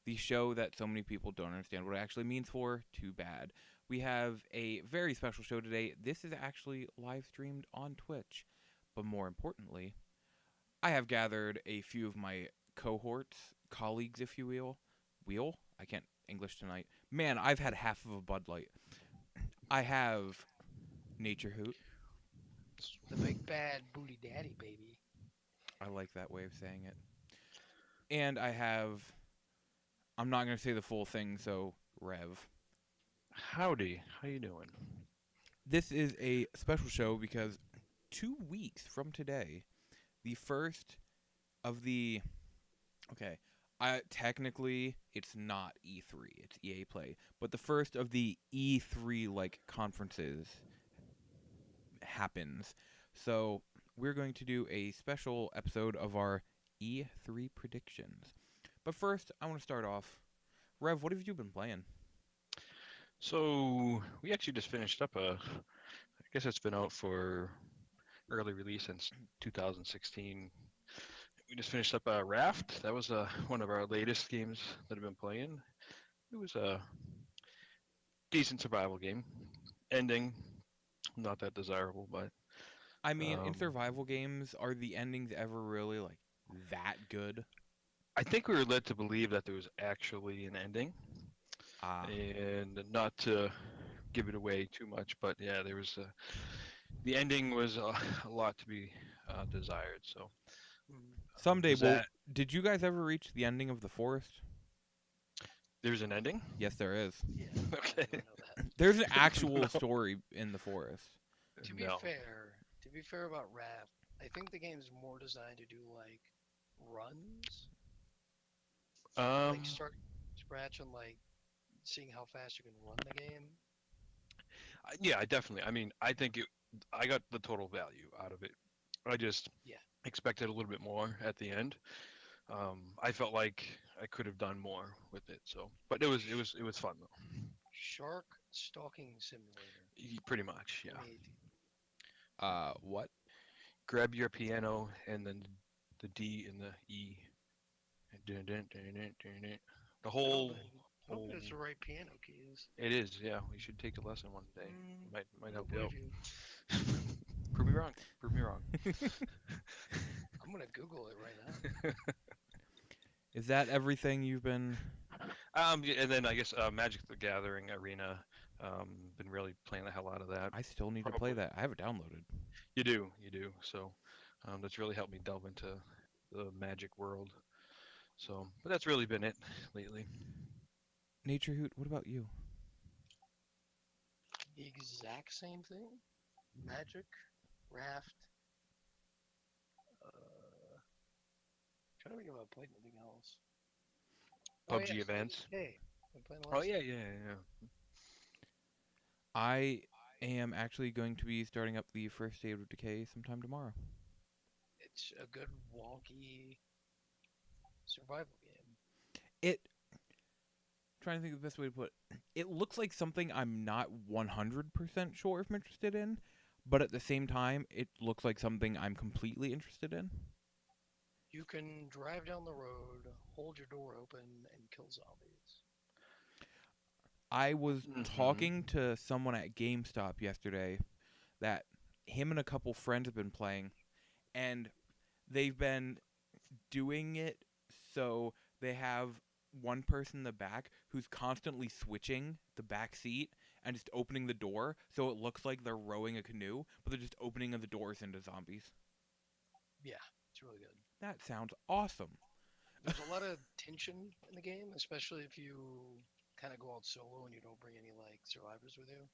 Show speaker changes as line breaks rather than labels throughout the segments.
the show that so many people don't understand what it actually means for. Too bad. We have a very special show today. This is actually live streamed on Twitch. But more importantly, I have gathered a few of my cohorts, colleagues, if you will. Wheel? I can't English tonight. Man, I've had half of a Bud Light. I have Nature Hoot.
The big bad booty daddy, baby.
I like that way of saying it. And I have. I'm not going to say the full thing, so Rev.
Howdy, how you doing?
This is a special show because 2 weeks from today, the first of the. Okay, technically it's not E3, it's EA Play, but the first of the E3 like conferences happens. So we're going to do a special episode of our E3 predictions. But first, I want to start off. Rev, what have you been playing?
So we actually just finished up I guess it's been out for early release since 2016. We just finished up Raft. That was one of our latest games that I've been playing. It was a decent survival game. Ending, not that desirable, but
I mean, in
um,
survival games, are the endings ever really like that good?
I think we were led to believe that there was actually an ending,
Ah,
and not to give it away too much, but yeah, there was the ending was a lot to be desired. So
Mm,
someday.
was
Well,
that
did you guys ever reach the ending of the forest?
there's an ending?
Yes, there is.
yeah, I
Okay.
didn't know that.
There's an actual
No,
story in the forest.
no.
To be fair about Raft, I think the game's more designed to do like runs, like
Um,
start scratch and like seeing how fast you can run the game.
yeah, I definitely. I mean, I think I got the total value out of it. I just
Yeah,
expected a little bit more at the end. I felt like I could have done more with it. So, but it was fun though.
Shark Stalking Simulator,
Pretty much, yeah.
2018.
What?
Grab your piano and then the D and the E. Dun, dun, dun, dun, dun, dun. The whole
Hoping
whole.
it's the right piano keys.
It is, yeah. We should take a lesson one day. Might
I don't
help you out.
believe you.
Prove me wrong. Prove me wrong.
I'm gonna Google it right now.
Is that everything you've been?
Yeah, and then I guess Magic the Gathering Arena. Been really playing the hell out of that.
I still need to play
Probably
that. I have it downloaded.
you do. So that's really helped me delve into the Magic world. So, but that's really been it lately.
Nature Hoot, what about you?
The exact same thing. Magic, Raft. Trying to think if I played anything else. Oh yeah,
PUBG
State of
events.
Decay. I'm playing a lot
Oh
of
yeah,
State of
yeah,
Decay.
yeah.
I am actually going to be starting up the first State of Decay sometime tomorrow.
It's a good wonky survival game.
It trying to think of the best way to put it. It looks like something I'm not 100% sure if I'm interested in, but at the same time, it looks like something I'm completely interested in.
You can drive down the road, hold your door open, and kill zombies.
I was
Mm-hmm.
talking to someone at GameStop yesterday that him and a couple friends have been playing, and they've been doing it so they have one person in the back who's constantly switching the back seat and just opening the door so it looks like they're rowing a canoe, but they're just opening the doors into zombies.
Yeah, it's really good.
That sounds awesome.
There's a lot of tension in the game, especially if you kind of go out solo and you don't bring any like survivors with you.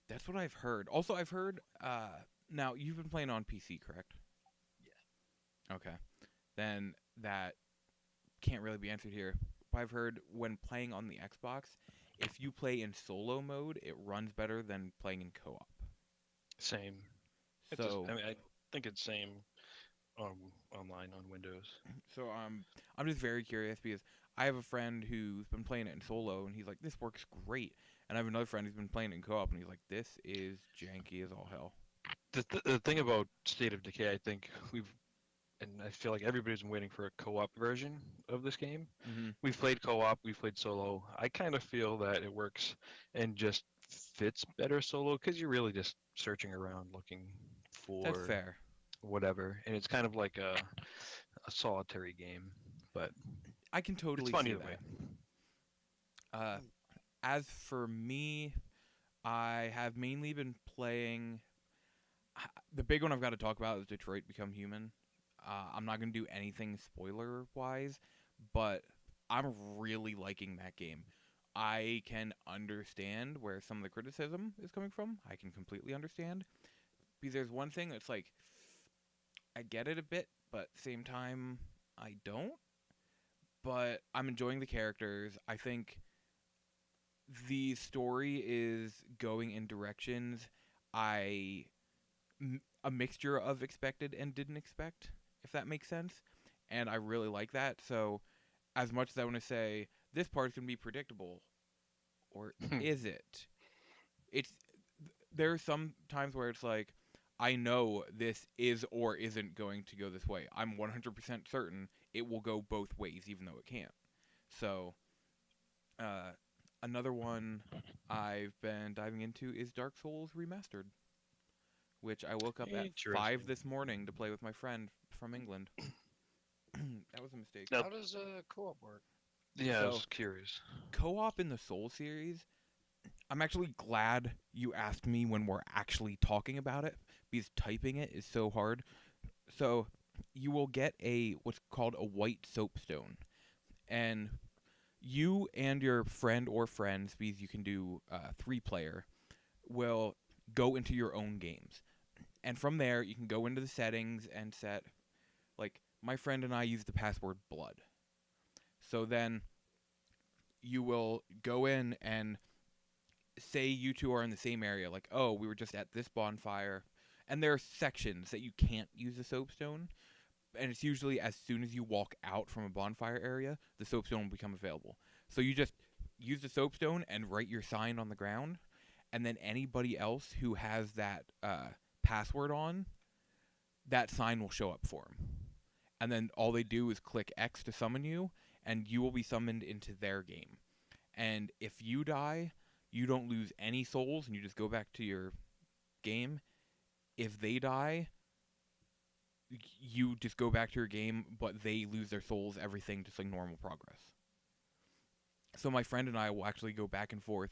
That's what I've heard. Also, I've heard. Now you've been playing on PC, correct?
Yeah.
Okay. Then that can't really be answered here. But I've heard when playing on the Xbox, if you play in solo mode, it runs better than playing in co-op.
Same. It's just,
So,
I mean, I think it's same online on Windows.
I'm just very curious because I have a friend who's been playing it in solo, and he's like, "This works great." And I have another friend who's been playing it in co-op, and he's like, "This is janky as all hell."
The thing about State of Decay, I think we've and I feel like everybody's been waiting for a co-op version of this game.
Mm-hmm.
We've played co-op, we've played solo. I kind of feel that it works and just fits better solo because you're really just searching around looking
That's
for
fair.
whatever, and it's kind of like a solitary game, but
I can
it's
totally
fun
see
either way.
that. Uh, as for me, I have mainly been playing. The big one I've got to talk about is Detroit Become Human. I'm not going to do anything spoiler wise, but I'm really liking that game. I can understand where some of the criticism is coming from. I can completely understand. Because there's one thing that's like, I get it a bit, but at the same time, I don't. But I'm enjoying the characters. I think the story is going in directions I a mixture of expected and didn't expect, if that makes sense. And I really like that. So, as much as I want to say this part's gonna be predictable, or is it? It's there are some times where it's like I know this is or isn't going to go this way. I'm 100% certain it will go both ways, even though it can't. So, uh, another one I've been diving into is Dark Souls Remastered, which I woke up at 5
Interesting.
this morning to play with my friend from England. That was a mistake.
Now,
How does co-op work?
yeah, I
So,
was curious.
co-op in the Soul series, I'm actually glad you asked me when we're actually talking about it because typing it is so hard. So, you will get a what's called a white soapstone, and you and your friend or friends, because you can do 3-player, will go into your own games. And from there, you can go into the settings and set, like, my friend and I use the password blood. So then you will go in and say you two are in the same area, like, oh, we were just at this bonfire. And there are sections that you can't use the soapstone. And it's usually as soon as you walk out from a bonfire area, the soapstone will become available. So you just use the soapstone and write your sign on the ground. And then anybody else who has that password on, that sign will show up for them. And then all they do is click X to summon you, and you will be summoned into their game. And if you die, you don't lose any souls, and you just go back to your game. If they die, you just go back to your game, but they lose their souls, everything just like normal progress. So my friend and I will actually go back and forth.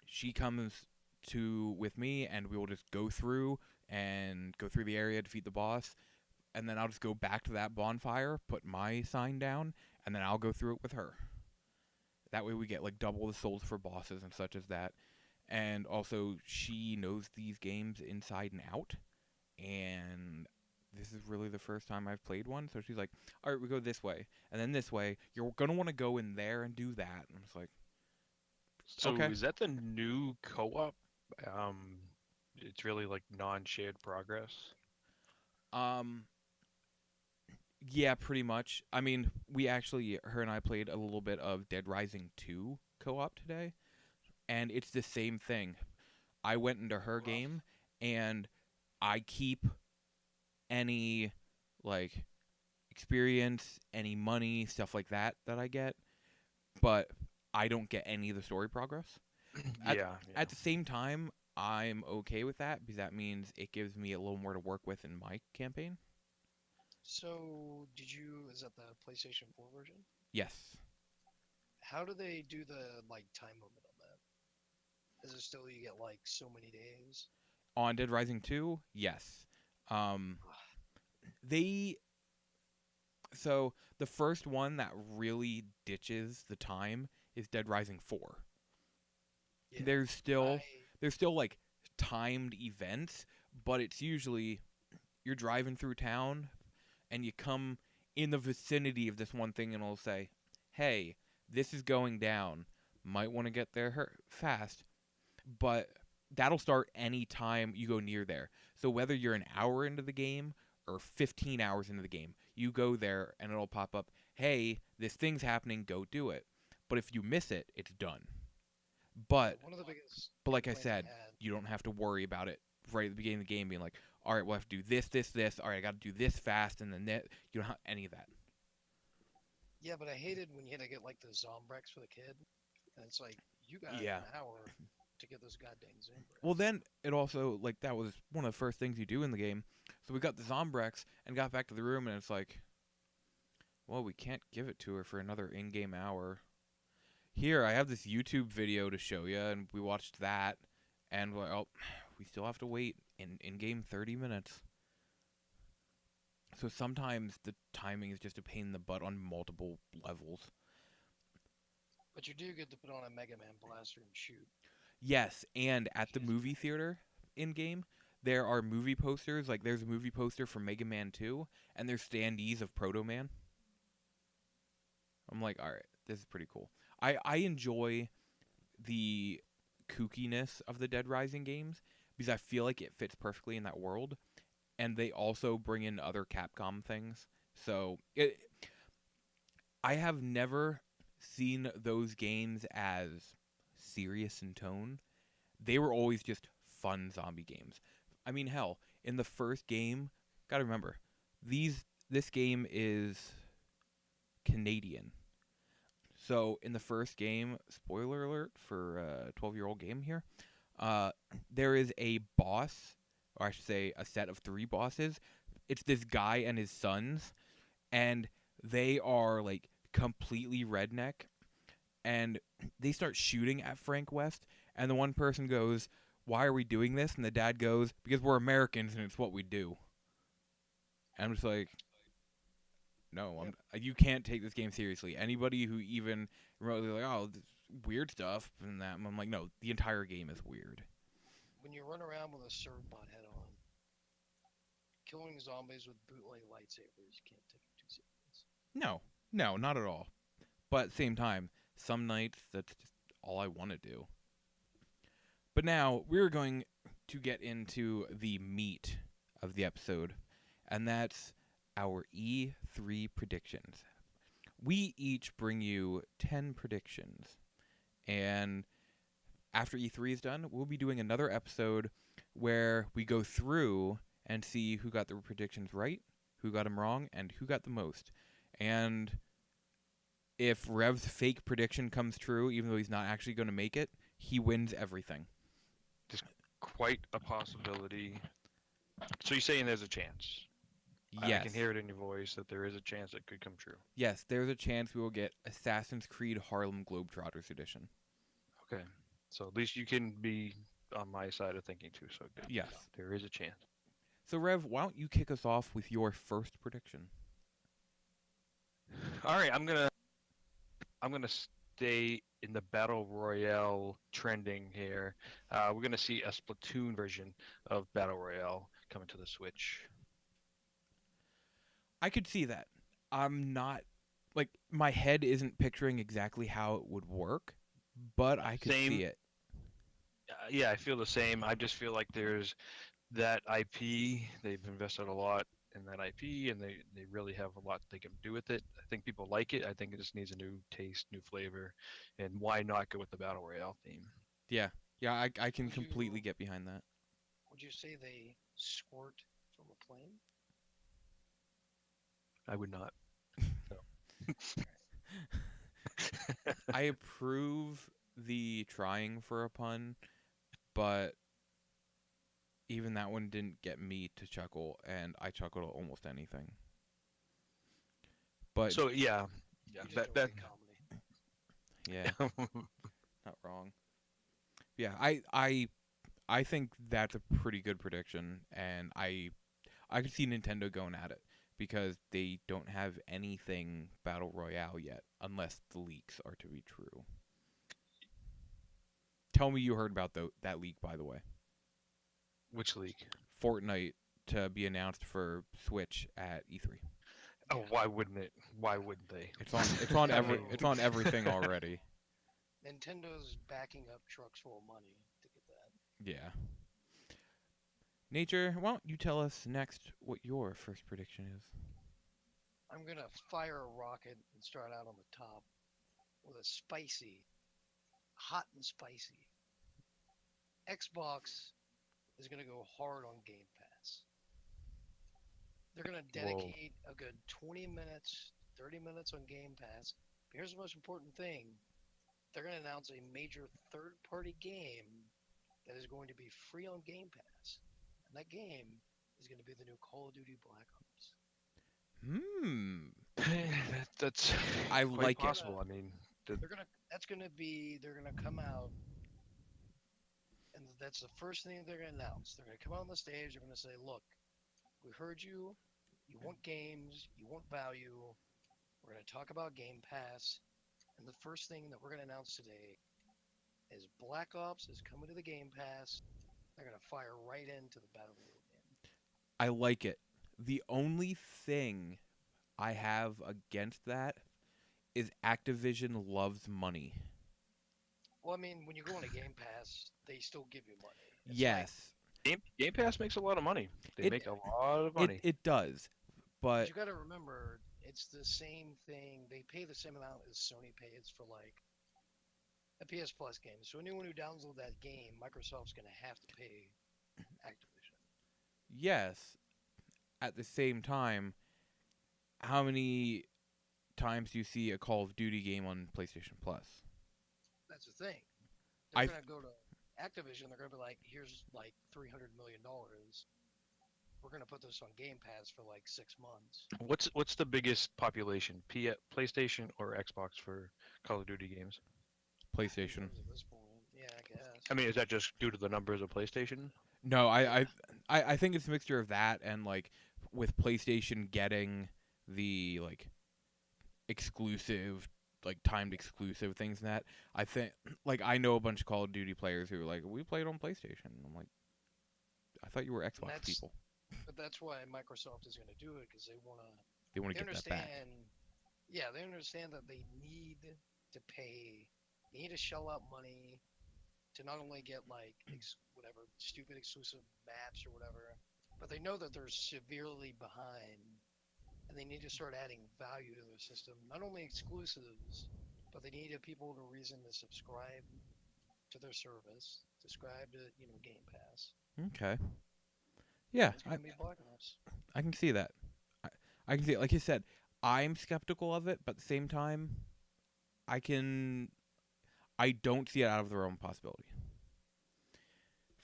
She comes to with me, and we will just go through the area, defeat the boss, and then I'll just go back to that bonfire, put my sign down, and then I'll go through it with her. That way we get like double the souls for bosses and such as that. And also she knows these games inside and out, and this is really the first time I've played one, so she's like, all right, we go this way, and then this way, you're going to want to go in there and do that. And I'm just like,
So
okay.
is that the new co-op? It's really like non-shared progress.
Um, yeah, pretty much. I mean, her and I played a little bit of Dead Rising 2 co-op today, and it's the same thing. I went into her game, and I keep any, like, experience, any money, stuff like that I get, but I don't get any of the story progress.
Yeah.
At the same time, I'm okay with that because that means it gives me a little more to work with in my campaign.
So, is that the PlayStation 4 version?
Yes.
How do they do the like time limit on that? Is it still you get like so many days?
On Dead Rising 2, yes. They so the first one that really ditches the time is Dead Rising 4.
Yeah.
There's still like timed events, but it's usually you're driving through town and you come in the vicinity of this one thing and it'll say, "Hey, this is going down. Might want to get there fast." But that'll start any time you go near there. So whether you're an hour into the game or 15 hours into the game, you go there and it'll pop up, "Hey, this thing's happening, go do it." But if you miss it, it's done. But
One of the biggest
like I
complaints
said,
had.
you don't have to worry about it right at the beginning of the game being like, all right, we'll have to do this, this, this. All right, I got to do this fast, and then that. You don't have any of that.
Yeah, but I hated when you had to get like the Zombrex for the kid, and it's like you got
Yeah.
an hour to get those goddamn Zombrex.
Well, then it also like that was one of the first things you do in the game. So we got the Zombrex and got back to the room, and it's like, well, we can't give it to her for another in-game hour. Here, I have this YouTube video to show you, and we watched that, and we're like, oh, we still have to wait in-game 30 minutes. So sometimes the timing is just a pain in the butt on multiple levels.
But you do get to put on a Mega Man blaster and shoot.
Yes, and at the
Yes.
movie theater in-game, there are movie posters. Like, there's a movie poster for Mega Man 2, and there's standees of Proto Man. I'm like, all right, this is pretty cool. I enjoy the kookiness of the Dead Rising games because I feel like it fits perfectly in that world, and they also bring in other Capcom things. So I have never seen those games as serious in tone. They were always just fun zombie games. I mean, hell, in the first game, gotta remember, this game is Canadian. So in the first game, spoiler alert for a 12-year-old game here, there is a boss, or I should say a set of 3 bosses. It's this guy and his sons, and they are like completely redneck, and they start shooting at Frank West, and the one person goes, "Why are we doing this?" And the dad goes, "Because we're Americans and it's what we do." And I'm just like, no, you can't take this game seriously. Anybody who even remotely like, oh, this weird stuff and that, I'm like, no, the entire game is weird.
When you run around with a Servbot head on, killing zombies with bootleg lightsabers, you can't take it too serious.
No, not at all. But at the same time, some nights that's just all I want to do. But now we're going to get into the meat of the episode, and that's our E3 predictions. We each bring you 10 predictions, and after E3 is done, we'll be doing another episode where we go through and see who got the predictions right, who got them wrong, and who got the most. And if Rev's fake prediction comes true, even though he's not actually going to make it, he wins everything.
Quite a possibility. So you're saying there's a chance?
Yes.
I can hear it in your voice that there is a chance it could come true.
Yes, there's a chance we will get Assassin's Creed Harlem Globetrotters edition.
Okay. So at least you can be on my side of thinking too, so good.
Yes.
There is a chance.
So, Rev, why don't you kick us off with your first prediction?
All right, I'm gonna stay in the battle royale trending here. We're gonna see a Splatoon version of battle royale coming to the Switch.
I could see that. I'm not, like, my head isn't picturing exactly how it would work, but I could see it.
Yeah, I feel the same. I just feel like there's that IP. They've invested a lot in that IP, and they really have a lot they can do with it. I think people like it. I think it just needs a new taste, new flavor, and why not go with the battle royale theme?
Yeah, I can
Would
completely
you-
get behind that.
Would you say they squirt from a plane?
I would not.
I approve the trying for a pun, but even that one didn't get me to chuckle, and I chuckled at almost anything. But
So yeah,
You just
that
don't like comedy.
yeah, not wrong. Yeah, I think that's a pretty good prediction, and I could see Nintendo going at it because they don't have anything Battle Royale yet, unless the leaks are to be true. Tell me you heard about that leak, by the way.
Which league?
Fortnite to be announced for Switch at E3.
Oh, why wouldn't it? Why wouldn't they?
It's on everything already.
Nintendo's backing up trucks full of money to get that.
Yeah. Nature, why don't you tell us next what your first prediction is?
I'm gonna fire a rocket and start out on the top with a spicy, hot and spicy. Xbox is gonna go hard on Game Pass. They're gonna
Whoa.
dedicate a good 20 minutes, 30 minutes on Game Pass. But here's the most important thing: they're gonna announce a major third-party game that is going to be free on Game Pass, and that game is going to be the new Call of Duty Black Ops.
Hmm.
That's
I
quite
like
They're
it.
gonna,
possible. I mean, the,
they're gonna, that's gonna be, they're gonna come out, and that's the first thing they're gonna announce. They're gonna come out on the stage. They're gonna say, "Look, we heard you. You want games. You want value. We're gonna talk about Game Pass, and the first thing that we're gonna announce today is Black Ops is coming to the Game Pass. They're gonna fire right into the battle royale game."
I like it. The only thing I have against that is Activision loves money.
Well, I mean, when you go on a Game Pass, they still give you money. It's like,
Yes,
Game Pass makes a lot of money. They
it
make a lot of
it
money.
it does,
but
but
you got to remember, it's the same thing. They pay the same amount as Sony pays for like a PS Plus game. So anyone who downloads that game, Microsoft's going to have to pay Activision.
yes, at the same time, how many times do you see a Call of Duty game on PlayStation Plus?
That's the thing. They're
I
going to go to Activision. They're going to be like, here's like $300 million. We're going to put this on Game Pass for like 6 months.
What's the biggest population? PlayStation or Xbox for Call of Duty games?
PlayStation.
At this point, yeah, I guess.
I mean, is that just due to the numbers of PlayStation?
No,
Yeah.
I think it's a mixture of that and like with PlayStation getting the like exclusive like timed exclusive things and that. I think like I know a bunch of Call of Duty players who are like we played on PlayStation. I'm like I thought you were Xbox
That's
people.
But that's why Microsoft is going to do it because they want to.
They want
They
to get that back.
understand. Yeah, they understand that they need to pay. They need to shell out money to not only get like whatever stupid exclusive maps or whatever, but they know that they're severely behind, and they need to start adding value to their system. Not only exclusives, but they need people to reason to subscribe to their service, subscribe to Game Pass.
Okay. Yeah,
It's going to be Black Ops.
I can see that. I, I can see it. Like you said, I'm skeptical of it, but at the same time, I can. I don't see it out of the realm of possibility.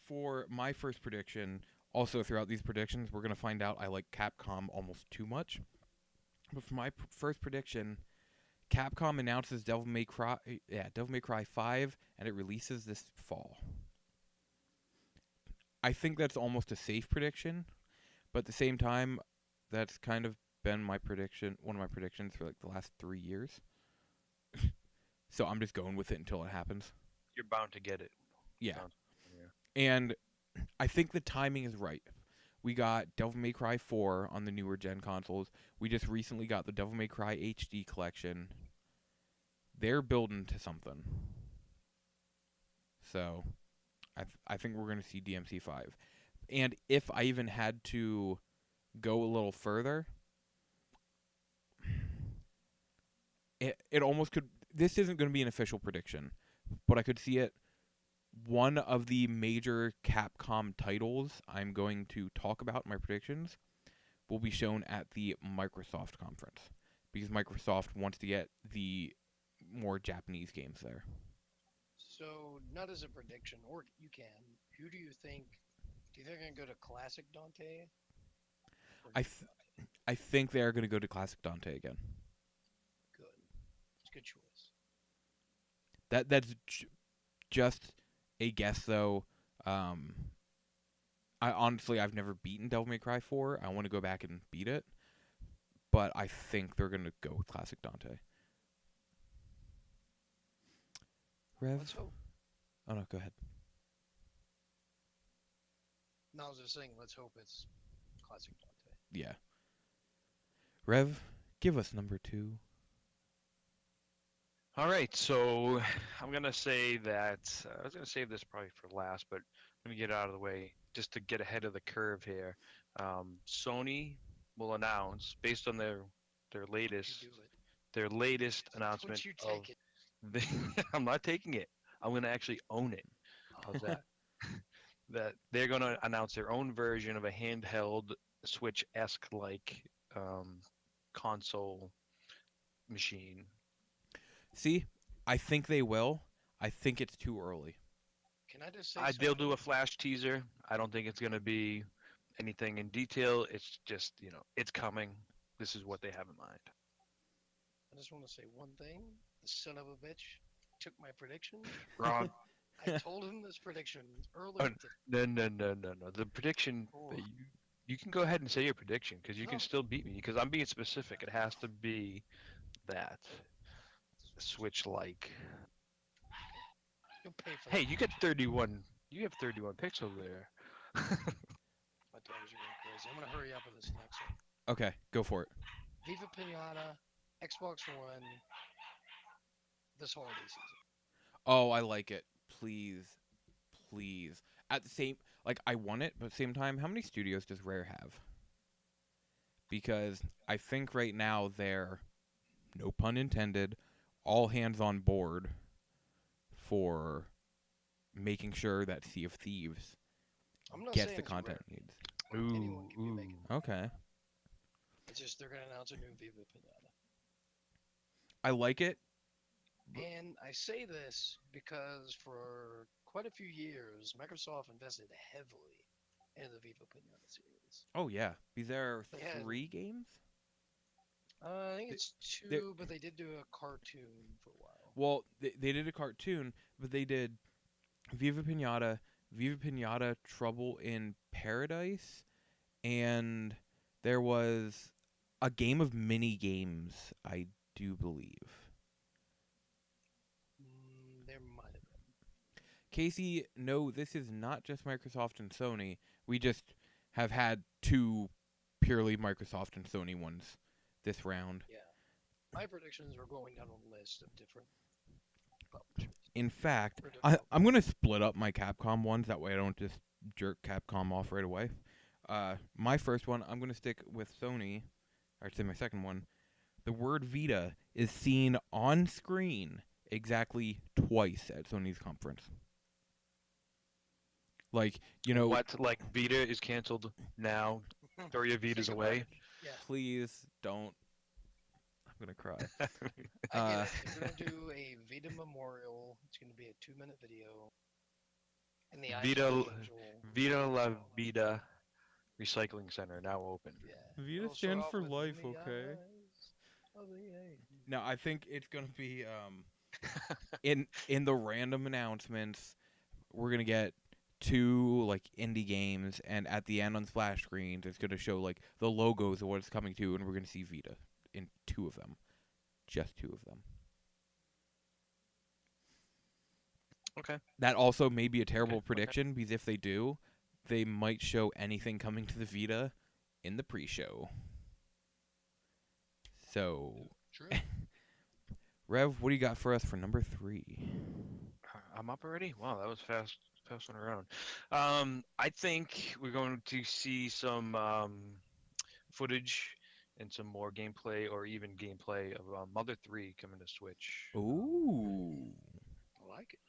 For my first prediction, also throughout these predictions, we're gonna find out I like Capcom almost too much. But for my first prediction, Capcom announces Devil May Cry 5, and it releases this fall. I think that's almost a safe prediction, but at the same time, that's kind of been my prediction, one of my predictions for like the last 3 years. So I'm just going with it until it happens.
You're bound to get it.
Yeah.
Sounds- yeah.
And I think the timing is right. We got Devil May Cry 4 on the newer gen consoles. We just recently got the Devil May Cry HD collection. They're building to something. So I think we're going to see DMC 5. And if I even had to go a little further, it almost could. This isn't going to be an official prediction, but I could see it. One of the major Capcom titles I'm going to talk about in my predictions will be shown at the Microsoft conference because Microsoft wants to get the more Japanese games there.
So, not as a prediction, or you can. Who do you think? Do you think they're going to go to Classic Dante?
I think they are going to go to Classic Dante again.
Good. It's a good choice.
That's just a guess though. I've never beaten Devil May Cry 4. I want to go back and beat it, but I think they're going to go with Classic Dante. Rev?
Let's hope.
Oh no, go ahead.
No, I was just saying, let's hope it's Classic Dante.
Yeah. Rev, give us number 2.
All right, so I'm gonna say that I was gonna save this probably for last, but let me get it out of the way just to get ahead of the curve here. Sony will announce based on their
Don't
latest
you do it.
their latest
Don't
announcement
you
of
take it.
I'm not taking it. I'm gonna actually own it. How's that? That they're gonna announce their own version of a handheld Switch-esque like console machine.
See, I think they will. I think it's too early.
Can I just say
They'll do
something?
a flash teaser. I don't think it's going to be anything in detail. It's just, it's coming. This is what they have in mind.
I just want to say one thing. The son of a bitch took my prediction.
Wrong.
I told him this prediction
Oh,
earlier today.
no. The prediction,
Oh,
you can go ahead and say your prediction because you
no,
can still beat me because I'm being specific. It has to be that Switch-like.
you'll pay for
Hey,
that.
you get 31. You have 31 pixels there.
My daughters are going crazy. I'm going to hurry up with this next one.
Okay, go for it.
Viva Pinata, Xbox One, this holiday season.
Oh, I like it. Please, please. At the same, like, I want it, but at the same time, how many studios does Rare have? Because I think right now they're, no pun intended, all hands on board for making sure that Sea of Thieves
I'm not
gets
saying
the
it's
content
rare.
it needs.
Anyone can be making it.
Okay.
It's just they're going to announce a new Viva Pinata.
I like it.
And I say this because for quite a few years, Microsoft invested heavily in the Viva Pinata series.
Oh, yeah. Because there are
They had-
3 games?
I think
Th-
it's
there-
2, but they did do a cartoon for a while.
Well, they did a cartoon, but they did Viva Pinata, Trouble in Paradise, and there was a game of mini games, I do believe.
There might have been.
Casey, no, this is not just Microsoft and Sony. We just have had 2 purely Microsoft and Sony ones this round.
Yeah. My predictions are going down a list of different publishers.
In fact,
Or
I'm going to split up my Capcom ones. That way I don't just jerk Capcom off right away. My first one, I'm going to stick with Sony. Or I'd say my second one. The word Vita is seen on screen exactly twice at Sony's conference. Like,
What? Like Vita is canceled now. Throw your Vitas away.
Yeah.
please don't. I'm going to cry.
I get it. If you're gonna do a Vita memorial, it's gonna be a 2-minute video. And the
Vita-
angel.
Vita La Vida Recycling Center now open.
Yeah.
Vita
It'll
stands
start
for
off with
life,
"In the
okay?
eyes of the angel."
No, I think it's going to be in the random announcements, we're going to get 2 like indie games, and at the end on splash screens it's going to show like the logos of what it's coming to, and we're going to see Vita in 2 of them. Just 2 of them.
Okay.
That also may be a terrible
Okay.
prediction, because if they do, they might show anything coming to the Vita in the pre-show. So,
True.
Rev, what do you got for us for number 3?
I'm up already. Wow, that was fast one around. I think we're going to see some footage and some more gameplay, or even gameplay of Mother 3 coming to Switch.
Ooh.
I like it.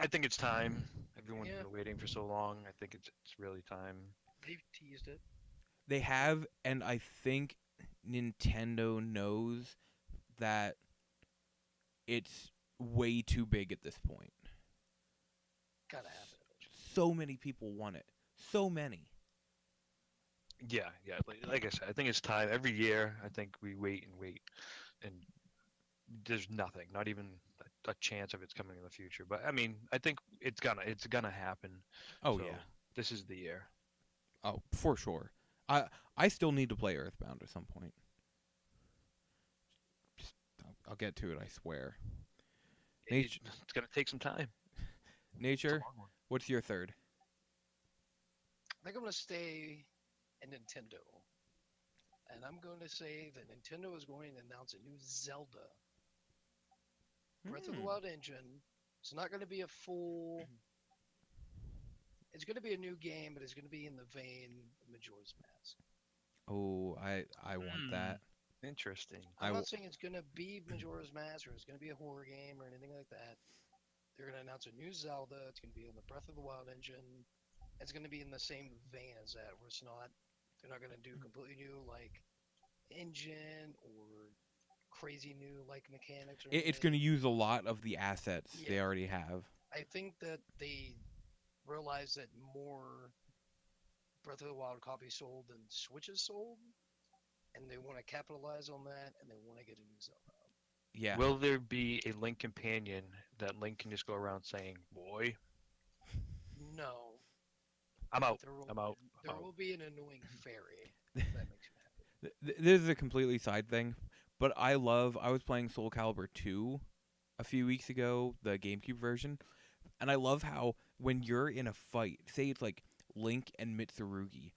I think it's time. Everyone's
Yeah.
been waiting for so long. I think it's really time.
They've teased it.
They have, and I think Nintendo knows that it's way too big at this point.
Gotta have it eventually.
So many people want it. So many.
Yeah. Like I said, I think it's time. Every year, I think we wait, and there's nothing, not even a chance of it's coming in the future. But I mean, I think it's gonna happen.
Oh,
So,
yeah.
This is the year.
Oh, for sure. I still need to play Earthbound at some point. I'll get to it, I swear.
It's gonna take some time. It's a
Nature,
long one.
what's your third?
I think I'm gonna stay in Nintendo. And I'm going to say that Nintendo is going to announce a new Zelda. Breath of the Wild engine. It's not going to be a full. It's going to be a new game, but it's going to be in the vein of Majora's Mask.
Oh, I want that.
Interesting.
I'm not saying it's going to be Majora's Mask or it's going to be a horror game or anything like that. They're going to announce a new Zelda. It's going to be on the Breath of the Wild engine. it's going to be in the same vein as that, where it's not. They're not going to do completely new like engine or crazy new like mechanics or
It's going to
anything.
use a lot of the assets they
Yeah,
already have.
I think that they realize that more Breath of the Wild copies sold than Switches sold, and they want to capitalize on that, and they want to get a new Zelda.
Yeah.
Will there be a Link companion that Link can just go around saying, "Boy,
No,
I'm
but
out, I'm out,
there
I'm out."
will be an annoying fairy if that makes you happy.
This is a completely side thing, but I was playing Soul Calibur 2 a few weeks ago, the GameCube version, and I love how when you're in a fight, say it's like Link and Mitsurugi,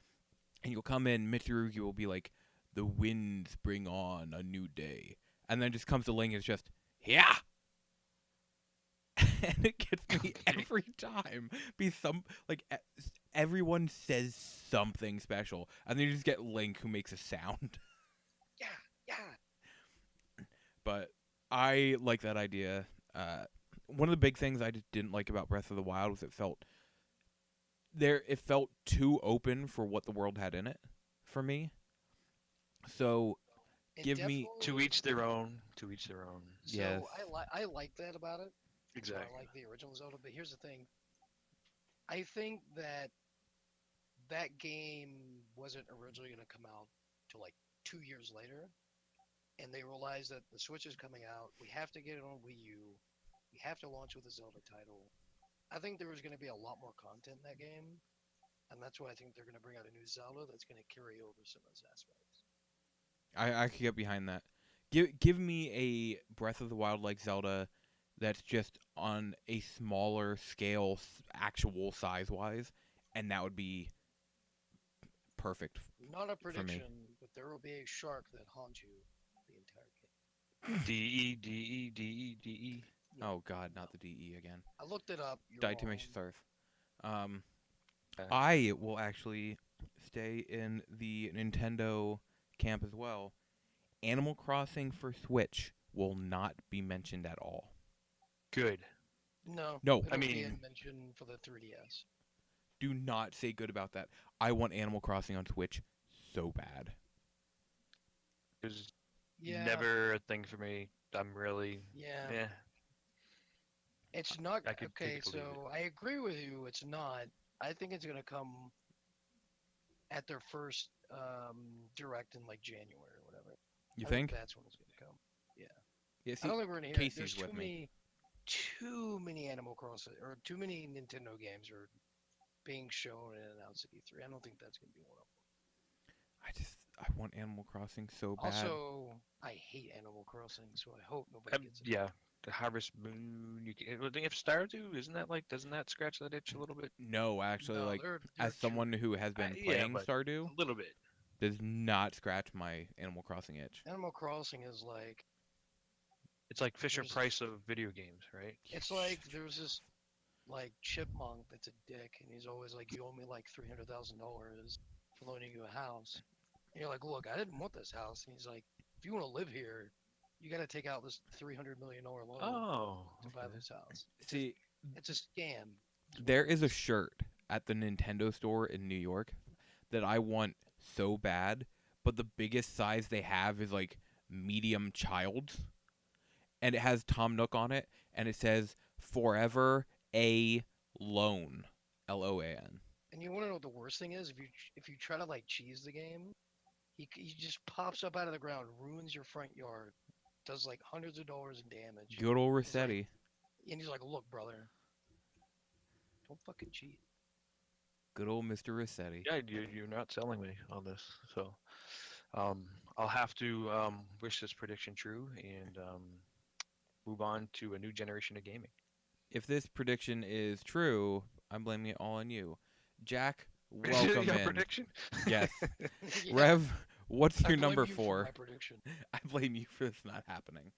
and you'll come in, Mitsurugi will be like, "The winds bring on a new day," and then just comes to Link and it's just, "Yeah." And it gets me
Okay.
every time. Be some like everyone says something special, and then you just get Link who makes a sound.
Yeah, yeah.
But I like that idea. One of the big things I just didn't like about Breath of the Wild was it felt too open for what the world had in it for me. So
It
give me
To
definitely.
each their own. To each their own.
yes.
So I like that about it. That's why I
Exactly.
like the original Zelda. But here's the thing: I think that that game wasn't originally going to come out till like 2 years later, and they realized that the Switch is coming out. We have to get it on Wii U. We have to launch with a Zelda title. I think there was going to be a lot more content in that game, and that's why I think they're going to bring out a new Zelda that's going to carry over some of those aspects.
I could get behind that. Give me a Breath of the Wild like Zelda that's just on a smaller scale, actual size wise, and that would be perfect
Not a
for me.
prediction, but there will be a shark that haunts you the entire game.
D E D E D E D E.
Yeah,
Oh God,
no.
not the DE again.
I looked it up. You're wrong.
Diatomaceous earth. Um,
Uh,
I will actually stay in the Nintendo camp as well. Animal Crossing for Switch will not be mentioned at all.
Good.
No,
No,
I
it'll be
mean,
in mention for the 3DS.
do not say good about that. I want Animal Crossing on Switch so bad.
it was
Yeah,
never a thing for me. I'm really,
yeah.
yeah.
It's not
I could take
okay.
it or leave it.
So I agree with you. It's not. I think it's gonna come at their first direct in like January or whatever.
You
I think
think?
that's when it's gonna come. Yeah.
Yeah.
I
See,
don't think we're gonna hear it. There's
Casey's with me.
too many Animal Crossing or too many Nintendo games are being shown and announced at E3. I don't think that's gonna be one of them.
I want Animal Crossing so bad.
Also, I hate Animal Crossing, so I hope nobody gets it.
Yeah, the Harvest Moon. I think if Stardew, isn't that like, doesn't that scratch that itch a little bit?
No, actually,
No,
like
they're
as someone
true.
who has been
Yeah,
playing
but
Stardew,
a little bit.
does not scratch my Animal Crossing itch.
Animal Crossing is like
It's like Fisher
there's
Price of video games, right?
it's like there's this like chipmunk that's a dick, and he's always like, "You owe me like $300,000 for loaning you a house." And you're like, "Look, I didn't want this house." And he's like, "If you want to live here, you got to take out this $300 million loan
Oh,
to buy
okay.
this house.
See,
It's a scam." Is what
there
it
is a
is.
shirt at the Nintendo store in New York that I want so bad, but the biggest size they have is like medium child's, and it has Tom Nook on it, and it says "Forever a Loan," LOAN.
And you want to know what the worst thing is? If you try to like cheese the game, he just pops up out of the ground, ruins your front yard, does like hundreds of dollars in damage.
Good old
He's like,
Rossetti.
and he's like, "Look, brother, don't fucking cheat."
Good old Mr. Rossetti.
Yeah, you're not selling me on this, so um, I'll have to wish this prediction true and move on to a new generation of gaming.
If this prediction is true, I'm blaming it all on you. Jack,
Is it
welcome
your
in.
prediction?
Yes.
Yeah,
Rev, what's
I
your
blame
number
you for
four?
my prediction.
I blame you for this not happening.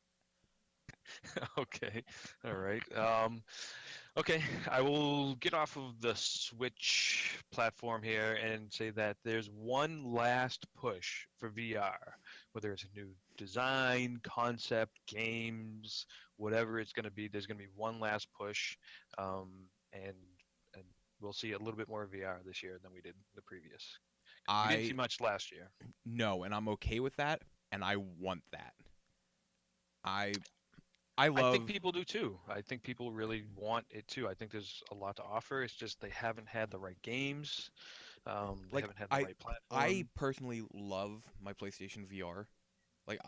Okay. All right. Okay. I will get off of the Switch platform here and say that there's one last push for VR, whether it's a new design, concept, games, whatever it's going to be. There's going to be one last push, and we'll see a little bit more VR this year than we did the previous. We didn't see
I
much last year.
no, and I'm okay with that, and I want that. I I
I think
love
people do too. I think people really want it too. I think there's a lot to offer. It's just they haven't had the right games. They
like
haven't had the right
I
platform.
personally love my PlayStation VR. Like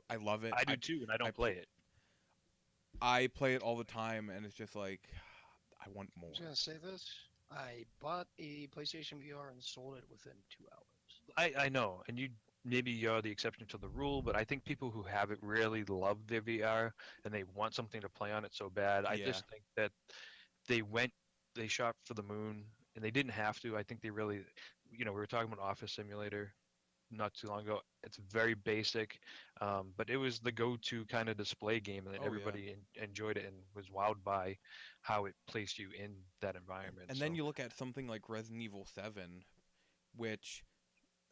I love it.
I do too, and I
I
don't
pl-
play it.
I play it all the time, and it's just like I want
I
more.
was gonna say this. I bought a PlayStation VR and sold it within 2 hours.
I know, and you maybe you're the exception to the rule, but I think people who have it really love their VR and they want something to play on it so bad. I
Yeah,
just think that they went, they shot for the moon, and they didn't have to. I think they really, we were talking about Office Simulator not too long ago. It's very basic, but it was the go-to kind of display game, and
oh yeah.
everybody enjoyed it and was wowed by how it placed you in that environment.
And then
So
you look at something like Resident Evil 7, which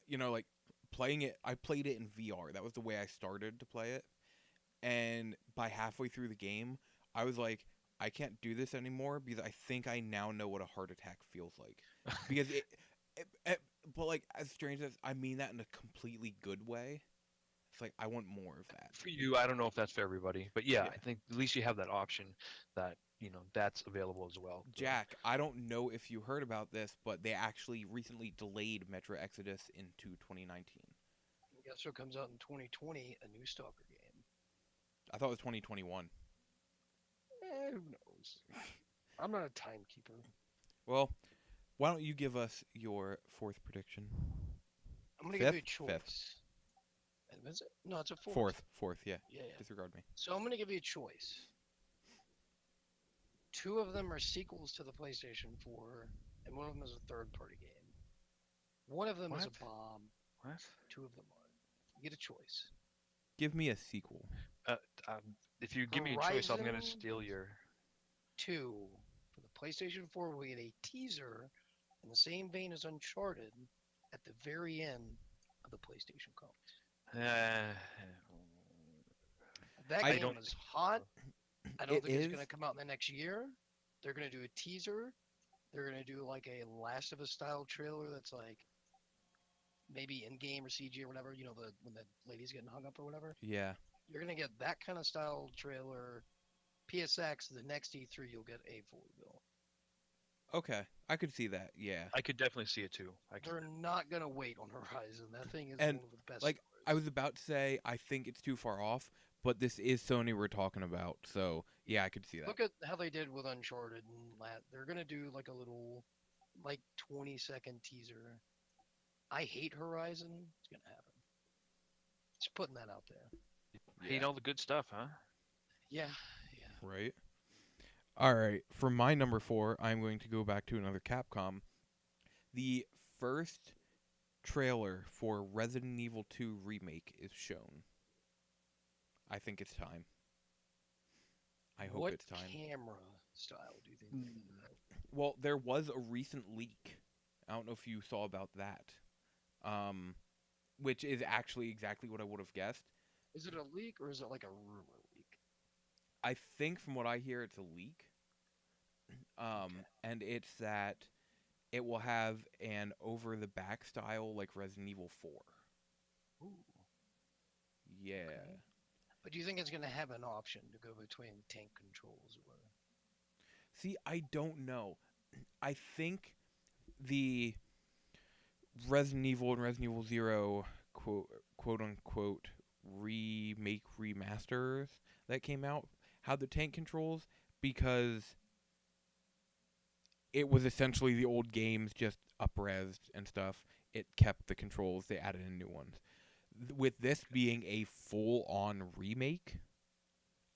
like playing it. I played it in VR. That was the way I started to play it. And by halfway through the game, I was like, I can't do this anymore because I think I now know what a heart attack feels like. Because but like as strange as I mean that in a completely good way, it's like I want more of that.
for you, I don't know if that's for everybody, but yeah,
Yeah,
I think at least you have that option that that's available as well. So
Jack, I don't know if you heard about this, but they actually recently delayed Metro Exodus into 2019.
Guess what comes out in 2020? A new Stalker game.
I thought it was 2021.
Who knows? I'm not a timekeeper.
Well, why don't you give us your fourth prediction?
I'm gonna give you a
Fifth?
choice.
Fifth.
And is it? No, it's a fourth.
Fourth, yeah.
Yeah, yeah.
Disregard me.
So I'm gonna give you a choice. Two of them are sequels to the PlayStation 4, and one of them is a third-party game. One of them is a
What?
bomb.
what?
Two of them are. You get a choice.
Give me a sequel.
Uh, if you give me a choice, I'm gonna
Horizon
steal your.
2 for the PlayStation 4 we get a teaser in the same vein as Uncharted at the very end of the PlayStation conference. That
I
game
don't
is hot. I don't
It
think it's
is.
going to come out in the next year. They're going to do a teaser. They're going to do like a Last of Us style trailer that's like maybe in game or CG or whatever. When the lady's getting hung up or whatever.
Yeah.
You're going to get that kind of style trailer. PSX, the next E3, you'll get a full reveal.
Okay. I could see that. Yeah.
I could definitely see it too.
They're not going to wait on Horizon. That thing is
And,
one of the best.
like,
sellers.
I was about to say I think it's too far off, but this is Sony we're talking about, so yeah, I could see that.
Look at how they did with Uncharted and they're gonna do like a little, like 20-second teaser. I hate Horizon. It's gonna happen. Just putting that out there.
Hate all the good stuff, huh?
Yeah.
Right. All right. For my number 4, I'm going to go back to another Capcom. The first trailer for Resident Evil 2 remake is shown. I think it's time. I hope
What
it's time.
camera style do you think? they're gonna do?
Well, there was a recent leak. I don't know if you saw about that. Which is actually exactly what I would have guessed.
Is it a leak or is it like a rumor leak?
I think from what I hear, it's a leak. And it's that it will have an over-the-back style like Resident Evil 4.
Ooh.
Yeah.
Okay. But do you think it's gonna have an option to go between tank controls or?
See, I don't know. I think the Resident Evil and Resident Evil Zero quote unquote remake remasters that came out had the tank controls because it was essentially the old games just up-resed and stuff. It kept the controls. They added in new ones. With this being a full-on remake,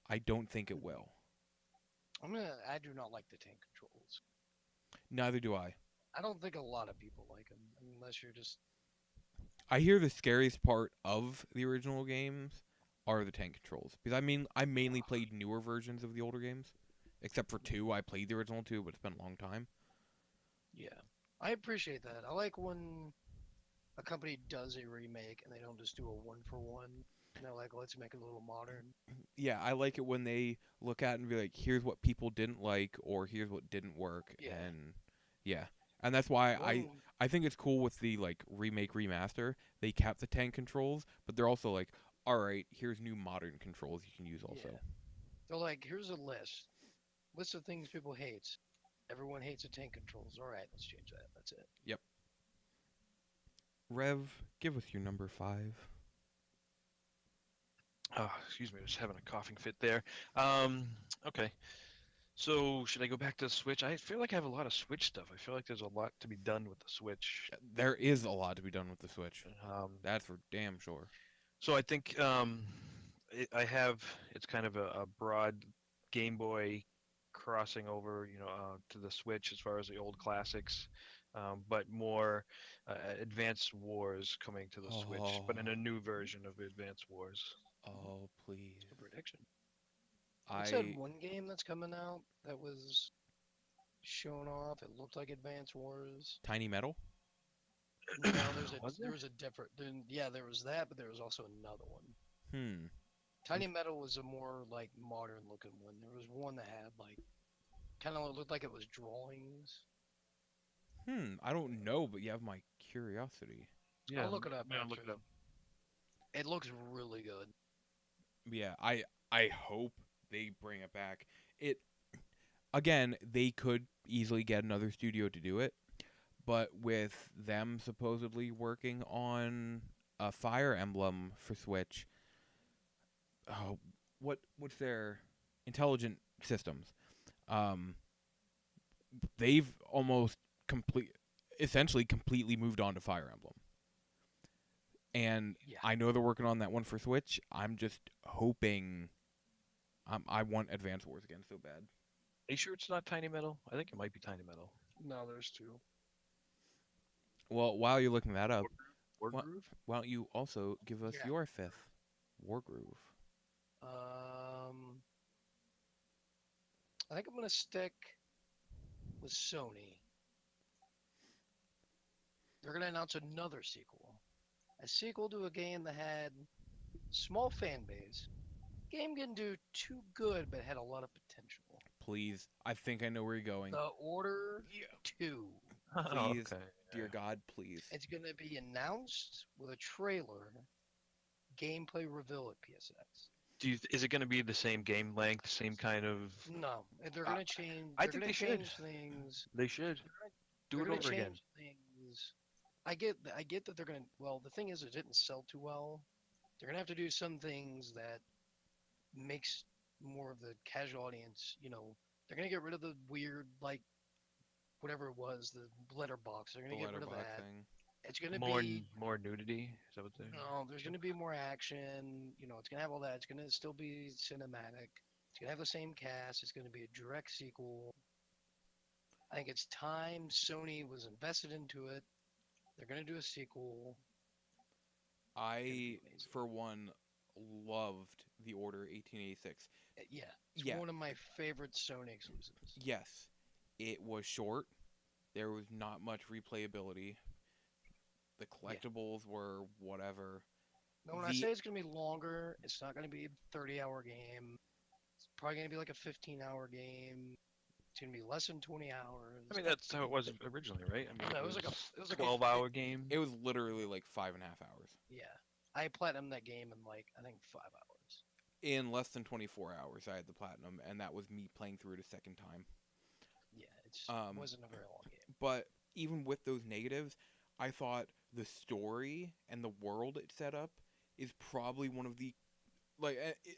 I don't think it will.
I do not like the tank controls.
Neither do I.
I don't think a lot of people like them unless you're just.
I hear the scariest part of the original games are the tank controls. Because I mainly played newer versions of the older games. Except for 2, I played the original 2, but it's been a long time.
Yeah, I appreciate that. I like when a company does a remake and they don't just do a one-for-one. And they're like, let's make it a little modern.
Yeah, I like it when they look at it and be like, here's what people didn't like, or here's what didn't work,
Yeah.
and Yeah, and that's why
One,
I think it's cool with the like remake remaster. They kept the 10 controls, but they're also like, all right, here's new modern controls you can use
yeah.
also.
They're like, here's a list of things people hate. Everyone hates the tank controls. All right, let's change that. That's it.
Yep. Rev, give us your number 5.
Oh, excuse me, just having a coughing fit there. Okay. So should I go back to the Switch? I feel like I have a lot of Switch stuff. I feel like there's a lot to be done with the Switch.
There is a lot to be done with the Switch.
Um,
That's for damn sure.
so I think I have it's kind of a broad Game Boy crossing over, to the Switch as far as the old classics, but more Advanced Wars coming to the Switch, but in
Oh,
a new version of Advanced Wars.
oh, please.
It's a prediction. What's that
I
one game that's coming out that was shown off? It looked like Advance Wars.
Tiny Metal?
No, there's a
Was
there
there?
was a different. Yeah, there was that, but there was also another one.
Hmm.
Tiny Metal was a more like modern looking one. There was one that had like kind of looked like it was drawings.
I don't know, but you have my curiosity.
Yeah,
I'll look it up
yeah,
after.
look it up.
It looks really good.
Yeah, I hope they bring it back. It again, they could easily get another studio to do it, but with them supposedly working on a Fire Emblem for Switch, oh, what's their intelligent systems? Um, they've almost essentially completely moved on to Fire Emblem. And
Yeah.
I know they're working on that one for Switch. I'm just hoping. I want Advance Wars again so bad.
Are you sure it's not Tiny Metal? I think it might be Tiny Metal.
No, there's two.
Well, while you're looking that up,
War
why,
Groove?
why don't you also give us
Yeah.
your 5th Wargroove?
Um, I think I'm gonna stick with Sony. They're gonna announce another sequel, a sequel to a game that had small fan base. Game didn't do too good, but had a lot of potential.
Please, I think I know where you're going.
The Order
Yeah.
2.
Please,
Okay.
dear God, please.
It's gonna be announced with a trailer, gameplay reveal at PSX.
Is it going to be the same game length, same kind of?
No, they're
I-
gonna change.
I
They're
think
gonna
they should.
change things.
They should do
They're
it
gonna
over again.
change things. I get that they're gonna. Well, the thing is, it didn't sell too well. They're gonna have to do some things that makes more of the casual audience. They're gonna get rid of the weird like whatever it was, the letterbox. They're
The
gonna get rid of
letterbox
that.
thing.
It's gonna
More
be
more nudity. Is that what they?
no. There's gonna be more action. It's gonna have all that. It's gonna still be cinematic. It's gonna have the same cast. It's gonna be a direct sequel. I think it's time Sony was invested into it. They're gonna do a sequel.
I,
amazing.
for one, loved The Order 1886.
Yeah, it's
Yeah.
one of my favorite Sony exclusives.
Yes, it was short. There was not much replayability. The collectibles were whatever.
Now, when I
The
say it's gonna be longer, it's not gonna be a 30-hour game. It's probably gonna be like a 15-hour game. It's gonna be less than 20 hours.
I mean, that's how it was originally, right? I mean,
No, it was like a
12-hour game.
it was literally like 5.5 hours.
yeah. I platinumed that game in like I think 5 hours.
In less than 24 hours, I had the platinum, and that was me playing through it a second time.
Yeah, it
Um,
wasn't a very long game.
But even with those negatives, I thought the story and the world it set up is probably one of the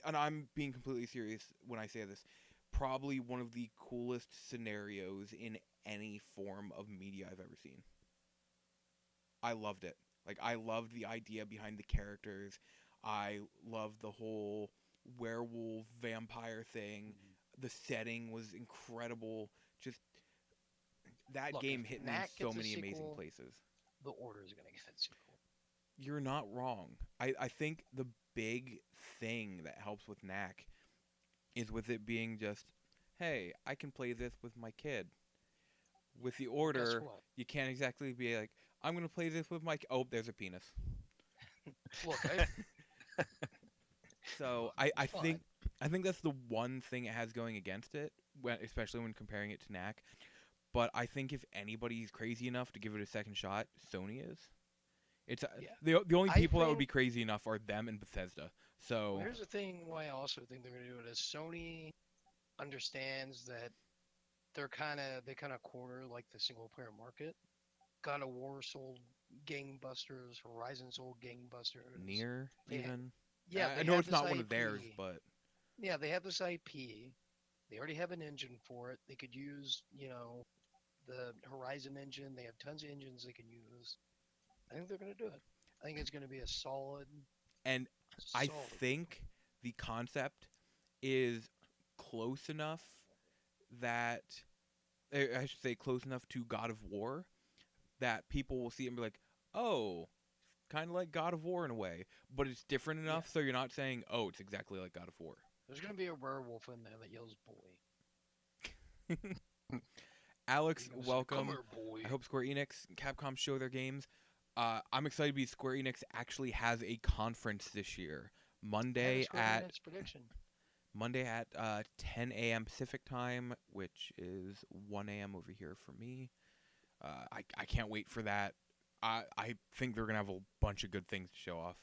and I'm being completely serious when I say this, probably one of the coolest scenarios in any form of media I've ever seen. I loved it. Like I loved the idea behind the characters. I loved the whole werewolf vampire thing. The setting was incredible. Just that
Look,
game
if
hit me in
Knack
so
gets a
many amazing
sequel,
places.
The Order is gonna get that sequel.
You're not wrong. I think the big thing that helps with Knack is with it being just, hey, I can play this with my kid. With the
Guess
Order,
what?
you can't exactly be like, I'm gonna play this with my. Oh, there's a penis.
Look,
So
Look,
I
it's
think that's the one thing it has going against it, especially when comparing it to Knack. but I think if anybody's crazy enough to give it a second shot, Sony is. It's
Yeah.
the only
I
people that would be
think.
crazy enough are them and Bethesda.
Well,
So
here's the thing. Why I also think they're gonna do it is Sony understands that they kind of corner like the single player market. God of War sold gangbusters. Horizon sold gangbusters.
near
They
even.
Yeah,
I
they
know
have
it's
this
not one of theirs,
IP.
but
Yeah, they have this IP. They already have an engine for it. They could use, the Horizon engine. They have tons of engines they can use. I think they're going to do it. I think it's going to be a solid,
and I
solid.
think the concept is close enough that I should say close enough to God of War that people will see it and be like, "Oh, kind of like God of War in a way," but it's different
Yeah,
enough so you're not saying, "Oh, it's exactly like God of War."
there's going to be a werewolf in there that yells "boy."
Alex,
He's going to say, "Come
welcome.
here, boy."
I hope Square Enix and Capcom show their games. I'm excited because Square Enix actually has a conference this year,
I have a
Monday
Square
at
Enix prediction.
10 a.m. Pacific time, which is 1 a.m. over here for me. I can't wait for that. I think they're gonna have a bunch of good things to show off.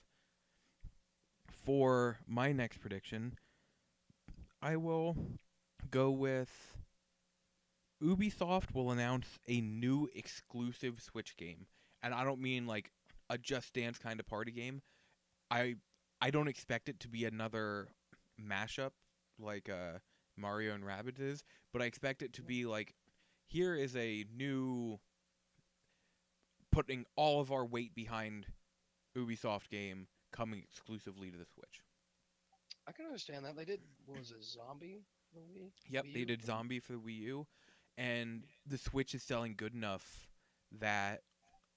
For my next prediction, I will go with Ubisoft will announce a new exclusive Switch game, and I don't mean like a Just Dance kind of party game. I I don't expect it to be another mashup like Mario and Rabbids is, but I expect it to be like here is a new putting all of our weight behind Ubisoft game coming exclusively to the Switch.
I can understand that. They did, what was it, Zombie? The
Yep,
Wii
they
U?
did Zombie for the Wii U, and the Switch is selling good enough that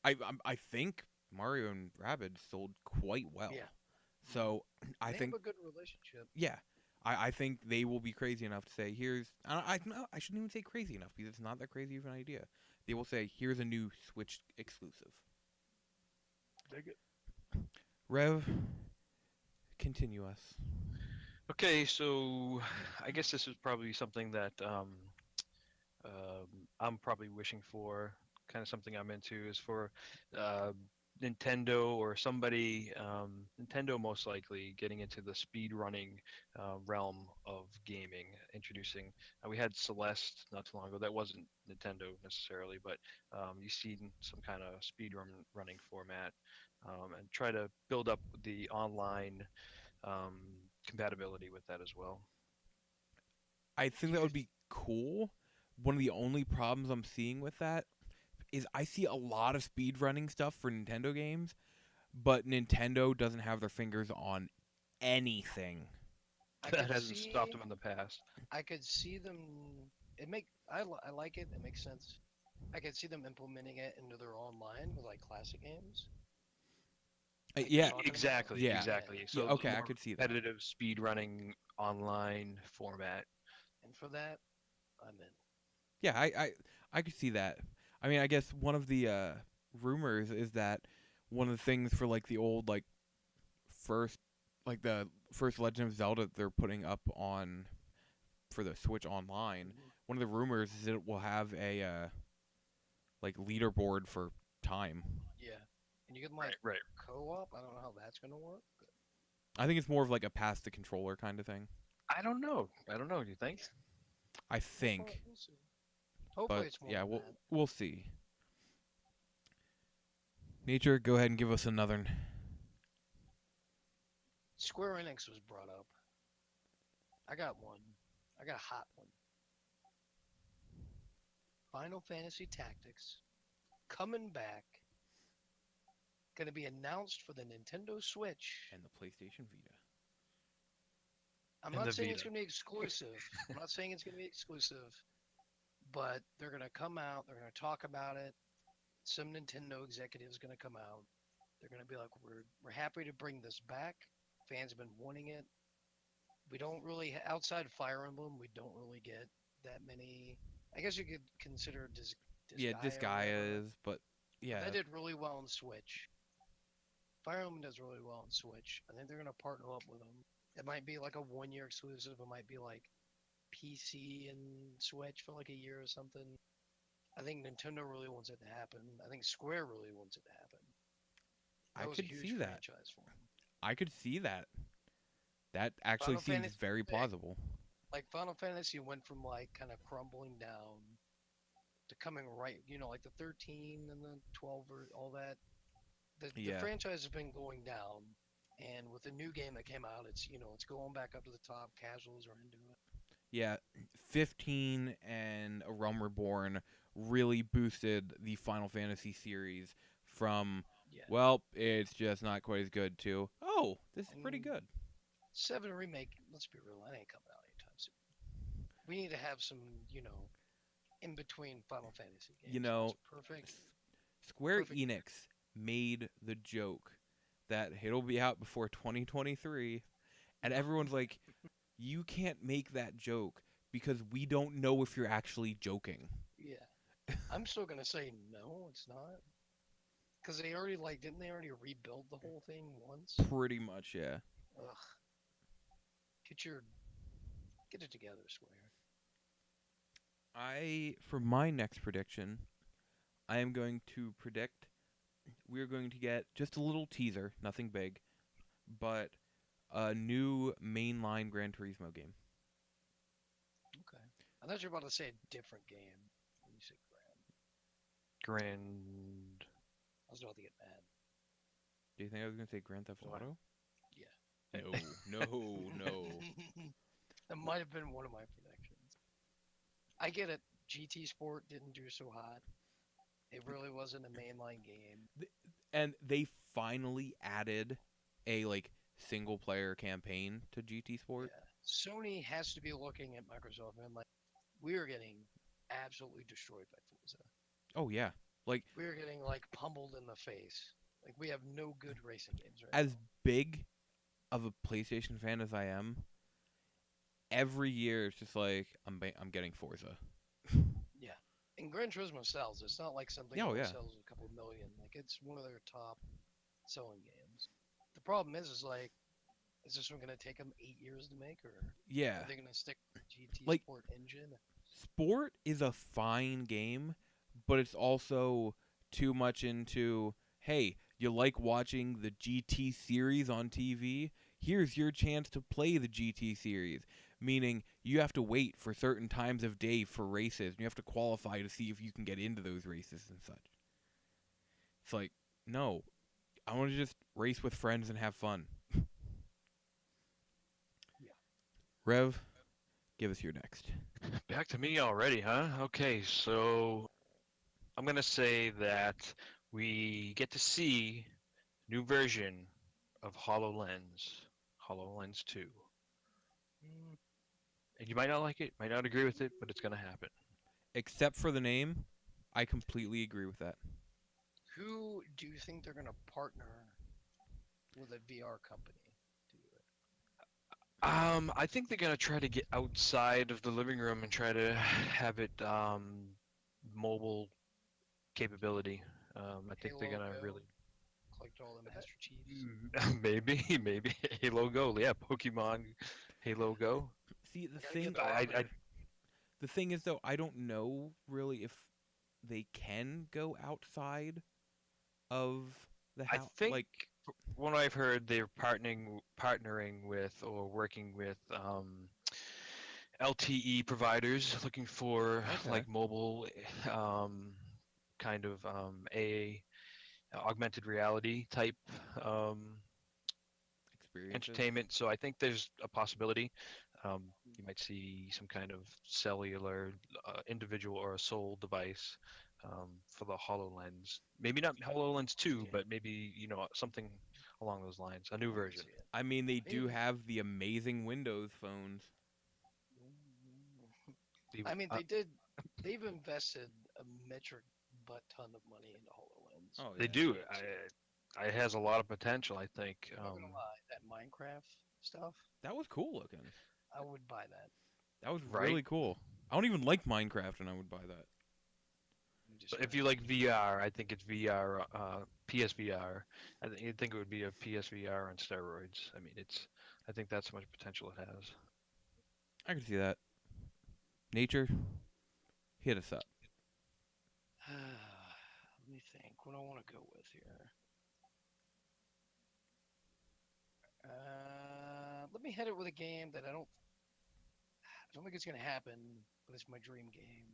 I think Mario and Rabbids sold quite well.
Yeah.
So I
They
think
have a good relationship.
yeah, I think they will be crazy enough to say here's no, I shouldn't even say crazy enough because it's not that crazy of an idea. They will say here's a new Switch exclusive.
Dig it.
Rev, continue us.
Okay, so I guess this is probably something that I'm probably wishing for. Kind of something I'm into is for uh, Nintendo or somebody, Nintendo most likely getting into the speed running realm of gaming. Introducing, we had Celeste not too long ago. That wasn't Nintendo necessarily, but you seen some kind of running format and try to build up the online um, compatibility with that as well.
I think
Do
that
you
would be cool. One of the only problems I'm seeing with that is I see a lot of speedrunning stuff for Nintendo games, but Nintendo doesn't have their fingers on anything.
I
That
could
hasn't stopped
see
them in the past.
I could see them. I like it. It makes sense. I could see them implementing it into their online with like classic games, like you're
Yeah,
talking about.
Exactly,
yeah,
Yeah,
exactly.
yeah.
So the
Okay, I
more
could see that.
competitive speed running online format.
and for that, I'm in.
Yeah, I could see that. I mean, I guess one of the rumors is that one of the things for like the old first the first Legend of Zelda they're putting up on for the Switch Online.
Mhm.
One of the rumors is it will have a leaderboard for time.
Yeah, and you can
Right,
like
right.
co-op. I don't know how that's gonna work. But
I think it's more of like a pass the controller kind of thing.
I don't know. I don't know. Do you think?
I think,
we'll see. Hopefully,
but
it's more
yeah,
than
we'll
that.
we'll see. Nature, go ahead and give us another.
Square Enix was brought up. I got one. I got a hot one. Final Fantasy Tactics coming back. Going to be announced for the Nintendo Switch.
And the PlayStation Vita.
I'm
And the
not saying it's
Vita.
going to be exclusive. I'm not saying it's going to be exclusive, but they're going to come out. They're going to talk about it. Some Nintendo executives going to come out. They're going to be like, "We're happy to bring this back. Fans have been wanting it. We don't really outside Fire Emblem. We don't really get that many. I guess you could consider
Yeah,
Disgaea or
Disgaea
whatever.
is, but
But
yeah,
that did really well on Switch. Fire Emblem does really well on Switch. I think they're gonna partner up with them. It might be like a 1 year exclusive. It might be like PC and Switch for like a year or something. I think Nintendo really wants it to happen. I think Square really wants it to happen.
I
That was a
could
huge
see that.
franchise for them.
I could see that. That actually
Final
seems
Fantasy
very
big.
plausible.
Like Final Fantasy went from like kind of crumbling down to coming right, like the 13 and the 12 or all that. The
Yeah.
franchise has been going down, and with the new game that came out, it's going back up to the top. Casuals are into it.
Yeah, 15 and A Realm Reborn really boosted the Final Fantasy series from,
Yeah,
well, it's just not quite as good to, oh, this is pretty
and
good.
7 remake. Let's be real, that ain't coming out anytime soon. We need to have some, in between Final Fantasy
You
games.
know,
It's perfect,
Square
perfect.
Enix made the joke that it'll be out before 2023, and everyone's like, you can't make that joke because we don't know if you're actually joking.
Yeah, I'm still gonna say no, it's not, because they already didn't they already rebuild the whole thing once?
Pretty much, yeah.
Ugh, get your get it together, Square.
For my next prediction, I am going to predict we're going to get just a little teaser, nothing big, but a new mainline Gran Turismo game.
Okay, I thought you were about to say a different game when you said grand.
Grand.
I was about to get mad.
Do you think I was going to say Grand Theft
What?
Auto?
Yeah.
No.
That might have been one of my predictions. I get it. GT Sport didn't do so hot. It really wasn't a mainline game.
And they finally added a single player campaign to GT
Yeah.
Sport.
Sony has to be looking at Microsoft and like, we are getting absolutely destroyed by Forza.
Oh yeah. Like
We are getting pummeled in the face. Like we have no good racing games right
as
now.
big of a PlayStation fan as I am, every year it's just like I'm getting Forza.
Yeah. And Gran Turismo sells. It's not like something
Yeah, oh
that
yeah.
sells a couple million. Like it's one of their top selling games. The problem is this one going to take them 8 years to make, or
Yeah.
are they going to stick with the GT
Like
Sport engine?
Sport is a fine game, but it's also too much into, hey, you like watching the GT series on TV? Here's your chance to play the GT series. Meaning you have to wait for certain times of day for races, and you have to qualify to see if you can get into those races and such. It's like, no, I want to just race with friends and have fun.
Yeah.
Rev, give us your next.
Back to me already, huh? Okay, so I'm gonna say that we get to see new version of HoloLens 2.
Mm,
And you might not like it, might not agree with it, but it's gonna happen.
Except for the name, I completely agree with that.
who do you think they're going to partner with a VR company to do it?
I think they're gonna try to get outside of the living room and try to have it mobile capability. I think they're
Halo
gonna
Go?
really
Collect all the Master Chiefs?
maybe Halo Go, yeah, Pokemon Halo Go.
See, the
Gotta
thing
get the
I
hardware.
the thing is though, I don't know really if they can go outside of the
I
house.
think
Like,
what I've heard they're partnering with or working with LTE providers looking for
okay,
like mobile kind of a augmented reality type um,
experiences.
entertainment. So I think there's a possibility. You might see some kind of cellular individual or a sole device for the HoloLens. Maybe not HoloLens 2,
Yeah,
but maybe, something along those lines, a new
I can
version.
see it.
I mean, they do
Maybe.
have the amazing Windows phones.
The,
I mean, they've invested a metric butt ton of money into HoloLens.
Oh
they
yeah,
do. It has a lot of potential, I think.
I'm not gonna lie, that Minecraft stuff,
that was cool looking.
I would buy that.
That was
Right?
really cool. I don't even like Minecraft, and I would buy that.
I'm just
But if
saying.
you like VR, I think it's VR, PSVR. You'd think it would be a PSVR on steroids. I mean, I think that's how much potential it has.
I can see that. Nature, hit us up.
what I want to go with here. Let me hit it with a game that I don't think it's gonna happen, but it's my dream game.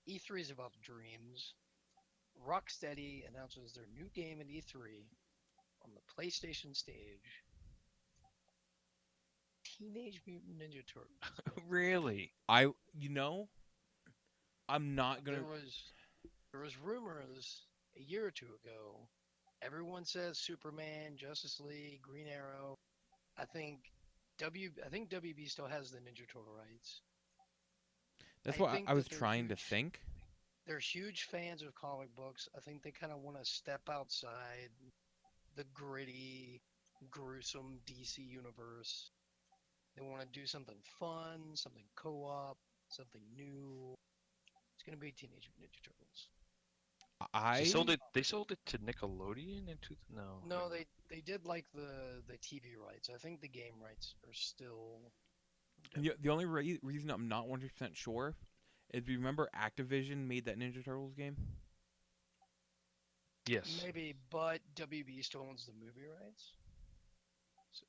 E3 is about dreams. Rocksteady announces their new game at E3 on the PlayStation stage. Teenage Mutant Ninja Turtles.
Really?
You know, I'm not gonna.
There was rumors a year or two ago. Everyone says Superman, Justice League, Green Arrow. I think I think WB still has the Ninja Turtle rights.
That's
I
what
think
I was
that
trying to think.
they're huge fans of comic books. I think they kind of want to step outside the gritty, gruesome DC universe. They want to do something fun, something co-op, something new. It's gonna be Teenage Mutant Ninja Turtles.
They
I
sold it. They sold it to Nickelodeon in no.
No, they did like the TV rights. I think the game rights are still.
the only reason I'm not 100% sure is remember Activision made that Ninja Turtles game.
Yes.
Maybe, but WB still owns the movie rights. So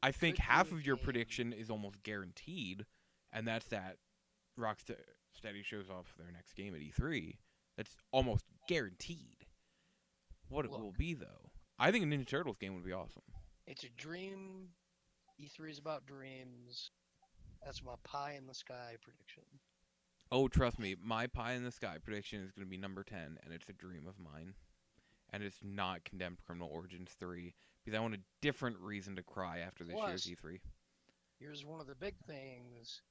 I think
could be
half
a
of your
game.
prediction is almost guaranteed, and that's that Rocksteady shows off their next game at E3. That's almost guaranteed. What it will
Look.
be, though, I think a Ninja Turtles game would be awesome.
It's a dream. E3 is about dreams. That's my pie in the sky prediction.
Oh, trust me, my pie in the sky prediction is going to be number 10, and it's a dream of mine. And it's not Condemned Criminal Origins 3, because I want a different reason to cry after this year's
Plus,
E3.
Here's one of the big things.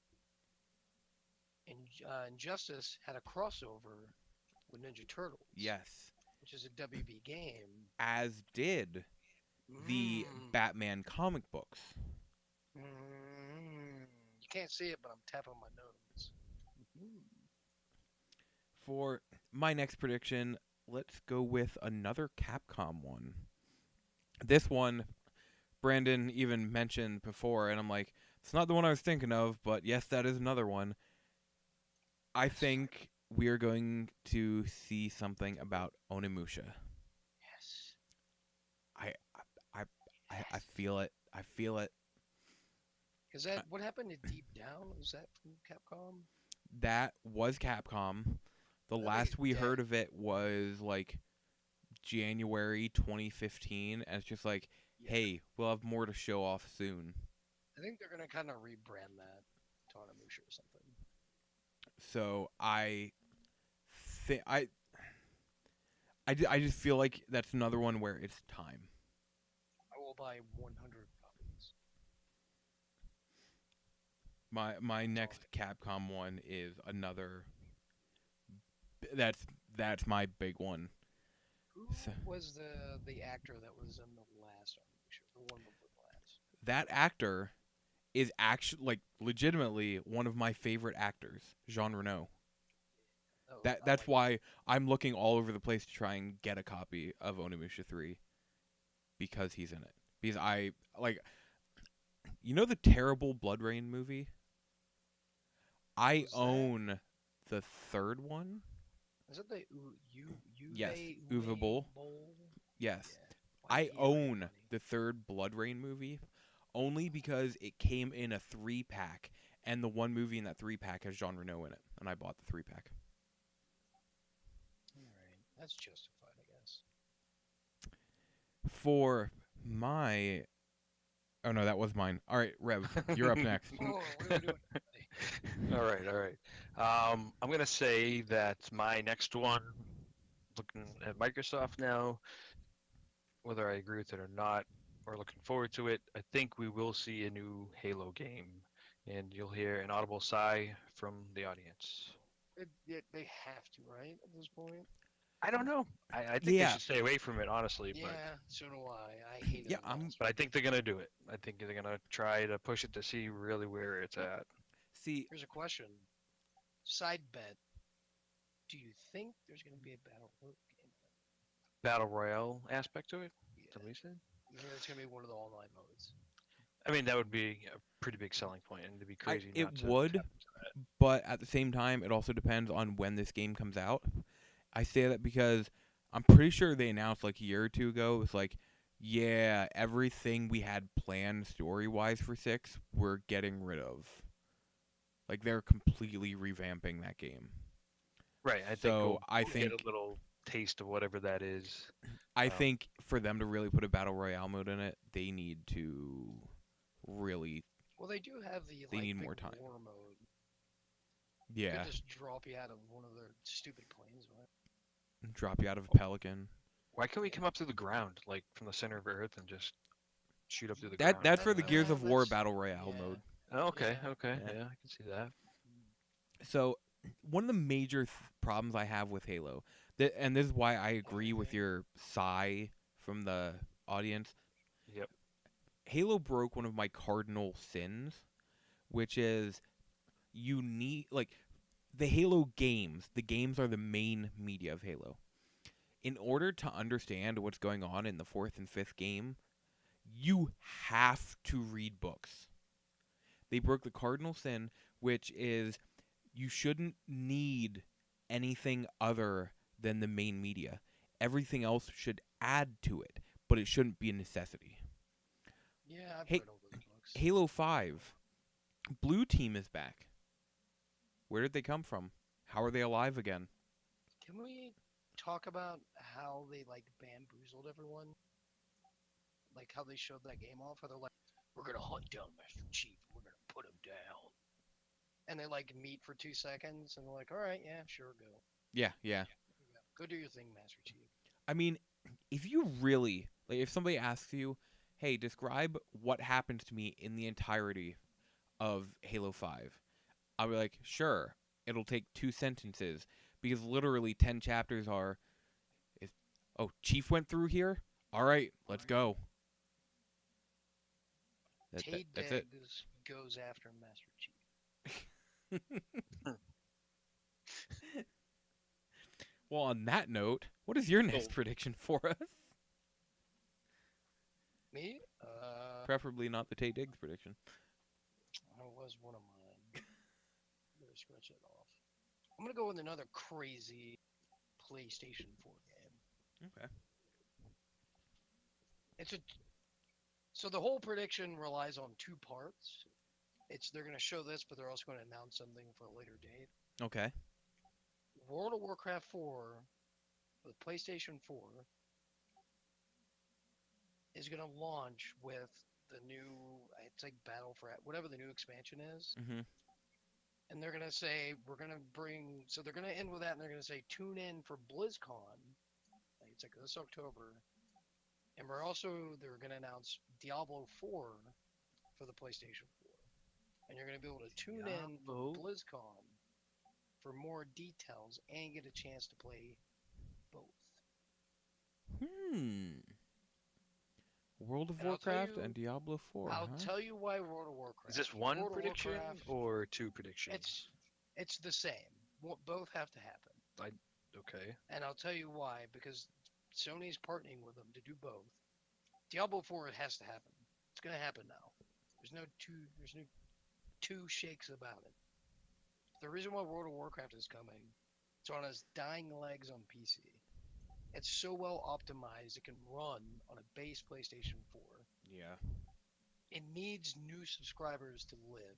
Injustice had a crossover with Ninja Turtles.
Yes.
Which is a WB game.
As did the
Mm.
Batman comic books.
You can't see it, but I'm tapping my nose.
For my next prediction, let's go with another Capcom one. This one, Brandon even mentioned before, and I'm like, it's not the one I was thinking of, but yes, that is another one. I think we are going to see something about Onimusha.
Yes.
I feel it. I feel it.
Is that what happened to Deep Down? Was that from Capcom?
That was Capcom. The
I think
last
it's
we
dead.
heard of it was like January 2015, and it's just like,
Yeah.
hey, we'll have more to show off soon.
I think they're gonna kind of rebrand that to Onimusha or something.
So I just feel like that's another one where it's time.
I will buy 100 copies.
My next Capcom one is another. That's my big one.
Who
So-
was the actor that was in the last Onimusha? The one before the last.
That actor is actually like legitimately one of my favorite actors, Jean Reno.
Oh,
That's
like,
why I'm looking all over the place to try and get a copy of Onimusha 3 because he's in it. Because I like the terrible Blood Rain movie? I
Was that-
own the third one.
Is it the
Yes,
Uwe
Uwe Boll.
Boll?
Yes.
Yeah.
I
Yeah,
own
money.
the third Blood Rain movie only because it came in a 3-pack, and the one movie in that 3-pack has Jean Reno in it, and I bought the 3-pack.
Alright, that's justified, I guess.
For my... Oh, no, that was mine. All right, Rev, you're up next.
Oh, what are we doing?
All right. I'm gonna say that my next one, looking at Microsoft now, whether I agree with it or not, or looking forward to it, I think we will see a new Halo game, and you'll hear an audible sigh from the audience.
They have to, right? At this point.
I don't know. I think
Yeah.
they should stay away from it, honestly.
Yeah, so do I. I hate it.
Yeah, I'm-
But I think they're gonna do it. I think they're gonna try to push it to see really where it's at.
See,
Here's a question. Side bet. Do you think there's going to be a battle royale game?
Battle Royale aspect to it. Is that
Yeah.
what you said?
You think it's going to be one of the online modes?
I mean, that would be a pretty big selling point, and it'd be crazy
it
not to.
would.
tap into that.
but at the same time, it also depends on when this game comes out. I say that because I'm pretty sure they announced like a year or two ago. It was like, yeah, everything we had planned story wise for 6, we're getting rid of. Like they're completely revamping that game.
Right. I think
So
we'll get a little taste of whatever that is.
I think for them to really put a battle royale mode in it, they need to really.
Well, they do have the
They
like
need
big
more time.
war mode.
Yeah,
Could just drop you out of one of their stupid planes, right?
drop you out of a pelican.
Why can't we come up through the ground, like from the center of Earth, and just shoot up through the
That's
ground?
for the Gears of War
that's
battle royale
yeah.
mode.
Oh, okay,
Yeah.
okay,
Yeah.
yeah, I can see that.
So one of the major problems I have with Halo, and this is why I agree with your sigh from the audience.
Yep.
Halo broke one of my cardinal sins, which is you need like the Halo games. The games are the main media of Halo. In order to understand what's going on in the 4th and 5th game, you have to read books. They broke the cardinal sin, which is you shouldn't need anything other than the main media. Everything else should add to it, but it shouldn't be a necessity.
Yeah, I've
Hey,
read all those books.
Halo 5, Blue Team is back. Where did they come from? How are they alive again?
Can we talk about how they like bamboozled everyone? Like how they showed that game off, how they're like, "We're gonna hunt down Master Chief. We're gonna put him down," and they like meet for 2 seconds, and they're like, "All right, yeah, sure, go.
Yeah.
Go do your thing, Master Chief."
I mean, if you really, like, if somebody asks you, hey, describe what happens to me in the entirety of Halo 5, I'll be like, sure, it'll take 2 sentences, because literally 10 chapters are, oh, Chief went through here? Alright, let's go. That's it.
Diggs goes after Master Chief.
Well, on that note, what is your next prediction for us?
Me?
Preferably not the Tay Diggs prediction.
That was one of mine. Better scratch it off. I'm gonna go with another crazy PlayStation 4 game.
Okay.
So the whole prediction relies on 2 parts. They're gonna show this, but they're also gonna announce something for a later date.
Okay.
World of Warcraft 4, the PlayStation 4, is gonna launch with the new, it's like Battle for whatever the new expansion is.
Mm-hmm.
And they're gonna say they're gonna end with that, and they're gonna say tune in for BlizzCon. It's like this October, and they're gonna announce Diablo 4 for the PlayStation 4, and you're gonna be able to tune in for BlizzCon for more details and get a chance to play both.
World of
And I'll tell
Warcraft
you-
and Diablo 4.
I'll
huh?
tell you why World of Warcraft.
Is this one
World of
prediction
Warcraft,
or 2 predictions?
it's the same. Both have to happen.
Okay.
And I'll tell you why, because Sony's partnering with them to do both. Diablo 4 has to happen. It's gonna happen now. There's no two shakes about it. The reason why World of Warcraft is coming, it's on its dying legs on PC. It's so well optimized it can run on a base PlayStation 4.
Yeah.
It needs new subscribers to live.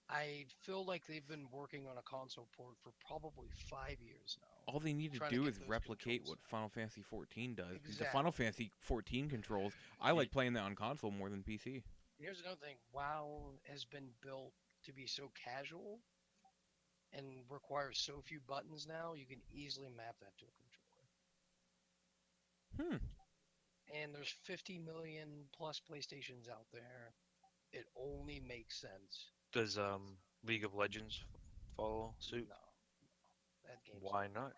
I feel like they've been working on a console port for probably 5 years now.
All they need to
Trying to
do
get
is
those
replicate
controls
what Final Fantasy 14 does. The
Exactly.
Final Fantasy 14 controls, I like playing that on console more than PC.
Here's another thing. WoW has been built to be so casual and requires so few buttons now, you can easily map that to a controller. And there's 50 million plus PlayStations out there. It only makes sense.
Does League of Legends follow suit?
No. That game's
Why not?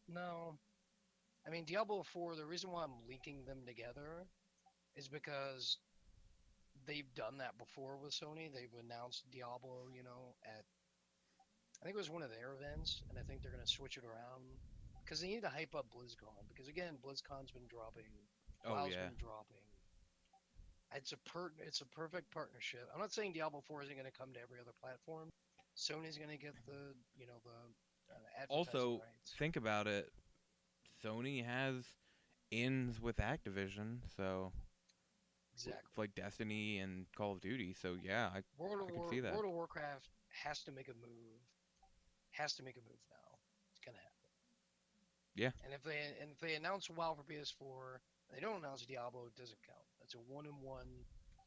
No. I mean, Diablo 4, the reason why I'm linking them together is because they've done that before with Sony. They've announced Diablo, at I think it was one of their events, and I think they're going to switch it around because they need to hype up BlizzCon. Because again, BlizzCon's been dropping, WoW's been dropping. It's a perfect partnership. I'm not saying Diablo 4 isn't going to come to every other platform. Sony's going to get the advertising
Also,
rights.
think about it. Sony has ins with Activision, so
Exactly.
like Destiny and Call of Duty. So yeah, I can see that.
World of Warcraft has to make a move. Has to make a move now. It's gonna happen.
Yeah.
And if they announce WoW for PS4, and they don't announce Diablo, it doesn't count. That's a one and one.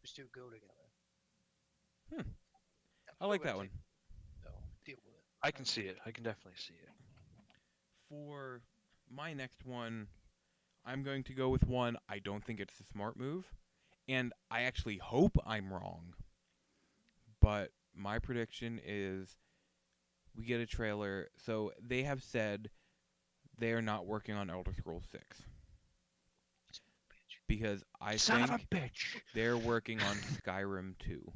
Those two go together.
Hmm.
I'm
I
still
like
gonna
that one.
take so deal with it.
I can see it. I can definitely see it.
For my next one, I'm going to go with one I don't think it's a smart move, and I actually hope I'm wrong. But my prediction is we get a trailer. So they have said they are not working on Elder Scrolls 6
Bitch.
because I
Son of a
think
bitch.
they're working on Skyrim 2.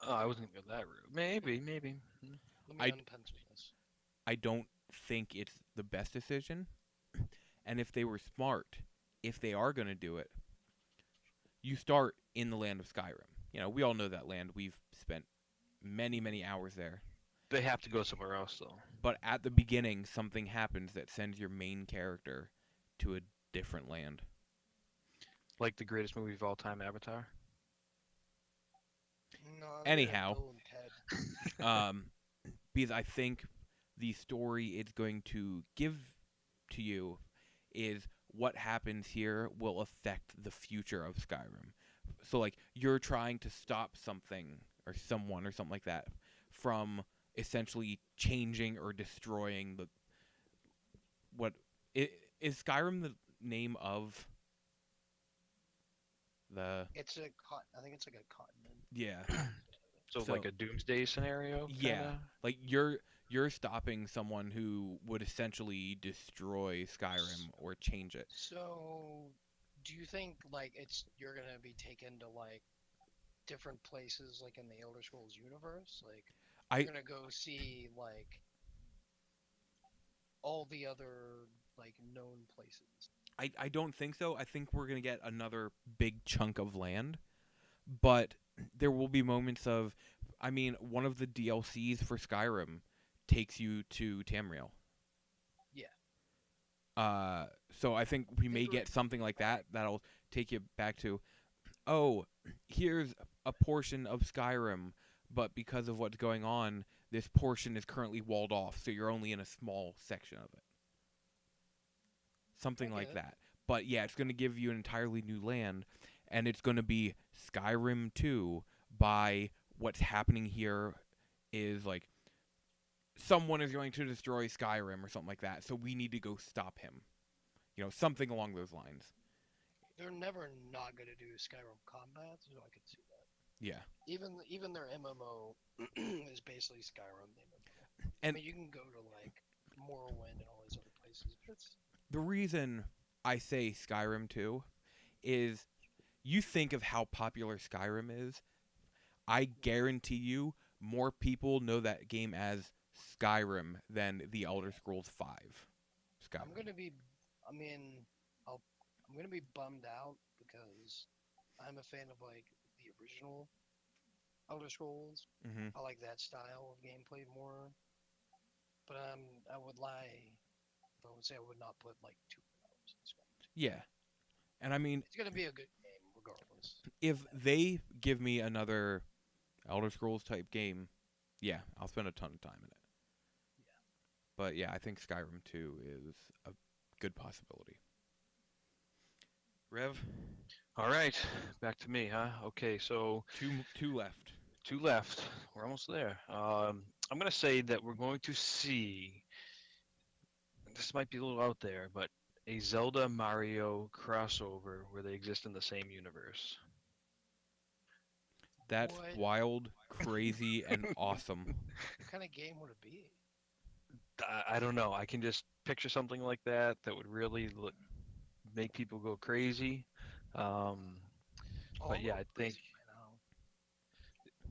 Oh, I wasn't gonna go that route. Maybe, maybe.
Let me
I
unpencil this.
I don't think it's the best decision. And if they were smart, if they are going to do it, you start in the land of Skyrim. You know, we all know that land. We've spent many, many hours there.
They have to go somewhere else though.
But at the beginning, something happens that sends your main character to a different land.
Like the greatest movie of all time, Avatar.
No,
Anyhow,
Bill and Ted.
um, because I think the story it's going to give to you is what happens here will affect the future of Skyrim. So like you're trying to stop something or someone or something like that from essentially changing or destroying the what is Skyrim the name of the
I think it's like a continent.
yeah.
So,
So
like a doomsday scenario, kind
yeah,
of.
like you're stopping someone who would essentially destroy Skyrim or change it.
So, do you think like you're gonna be taken to like different places like in the Elder Scrolls universe? Like
I
you're gonna go see like all the other like known places.
I don't think so. I think we're gonna get another big chunk of land, but there will be moments of, I mean, one of the DLCs for Skyrim takes you to Tamriel.
Yeah.
So I think we may
Think we're-
get something like that that'll take you back to, oh, here's a portion of Skyrim, but because of what's going on, this portion is currently walled off, so you're only in a small section of it. Something
I
like
get it.
that. But yeah, it's going to give you an entirely new land, and it's going to be Skyrim 2 by what's happening here is like someone is going to destroy Skyrim or something like that, so we need to go stop him. You know, something along those lines.
They're never not gonna do Skyrim combat, so I can see that.
Yeah.
Even their MMO is basically Skyrim. The MMO. I
And
mean, you can go to like Morrowind and all these other places, but it's
the reason I say Skyrim 2 is you think of how popular Skyrim is. I guarantee you more people know that game as Skyrim than the Elder Scrolls 5.
I'm
Skyrim.
gonna be. I mean, I'll. I'm gonna be bummed out because I'm a fan of like the original Elder Scrolls.
Mhm.
I like that style of gameplay more. But I would lie if I would say I would not put like 2 hours in Skyrim.
Yeah. And I mean,
It's gonna be a good game regardless.
if they give me another Elder Scrolls type game, yeah, I'll spend a ton of time in it.
Yeah.
But yeah, I think Skyrim 2 is a good possibility. Rev,
All right, back to me, huh? Okay, so
two left.
two left. We're almost there. I'm gonna say that we're going to see. This might be a little out there, but a Zelda Mario crossover where they exist in the same universe.
That's
What
wild, crazy, and awesome.
kind of game would it be?
I don't know. I can just picture something like that that would really make people go crazy. Um,
Oh,
but
I'm
yeah,
going
I think
crazy right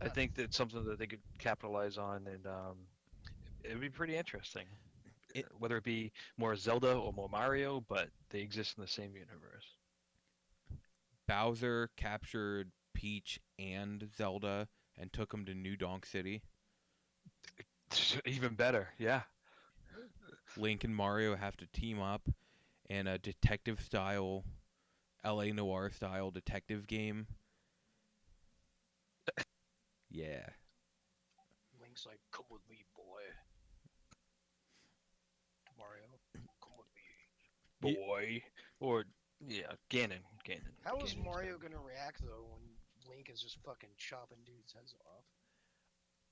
now.
I think that's something that they could capitalize on, and it would be pretty interesting.
It,
Whether it be more Zelda or more Mario, but they exist in the same universe.
Bowser captured Peach and Zelda and took them to New Donk City.
Even better, yeah.
Link and Mario have to team up in a detective style, LA noir style detective game. Yeah.
Link's like, come with me, boy. Mario, come with me.
Ye-
Boy, or yeah, Ganon, Ganon,
How is
Ganon's
Mario
gotta
gonna react though when Link is just fucking chopping dudes' heads off?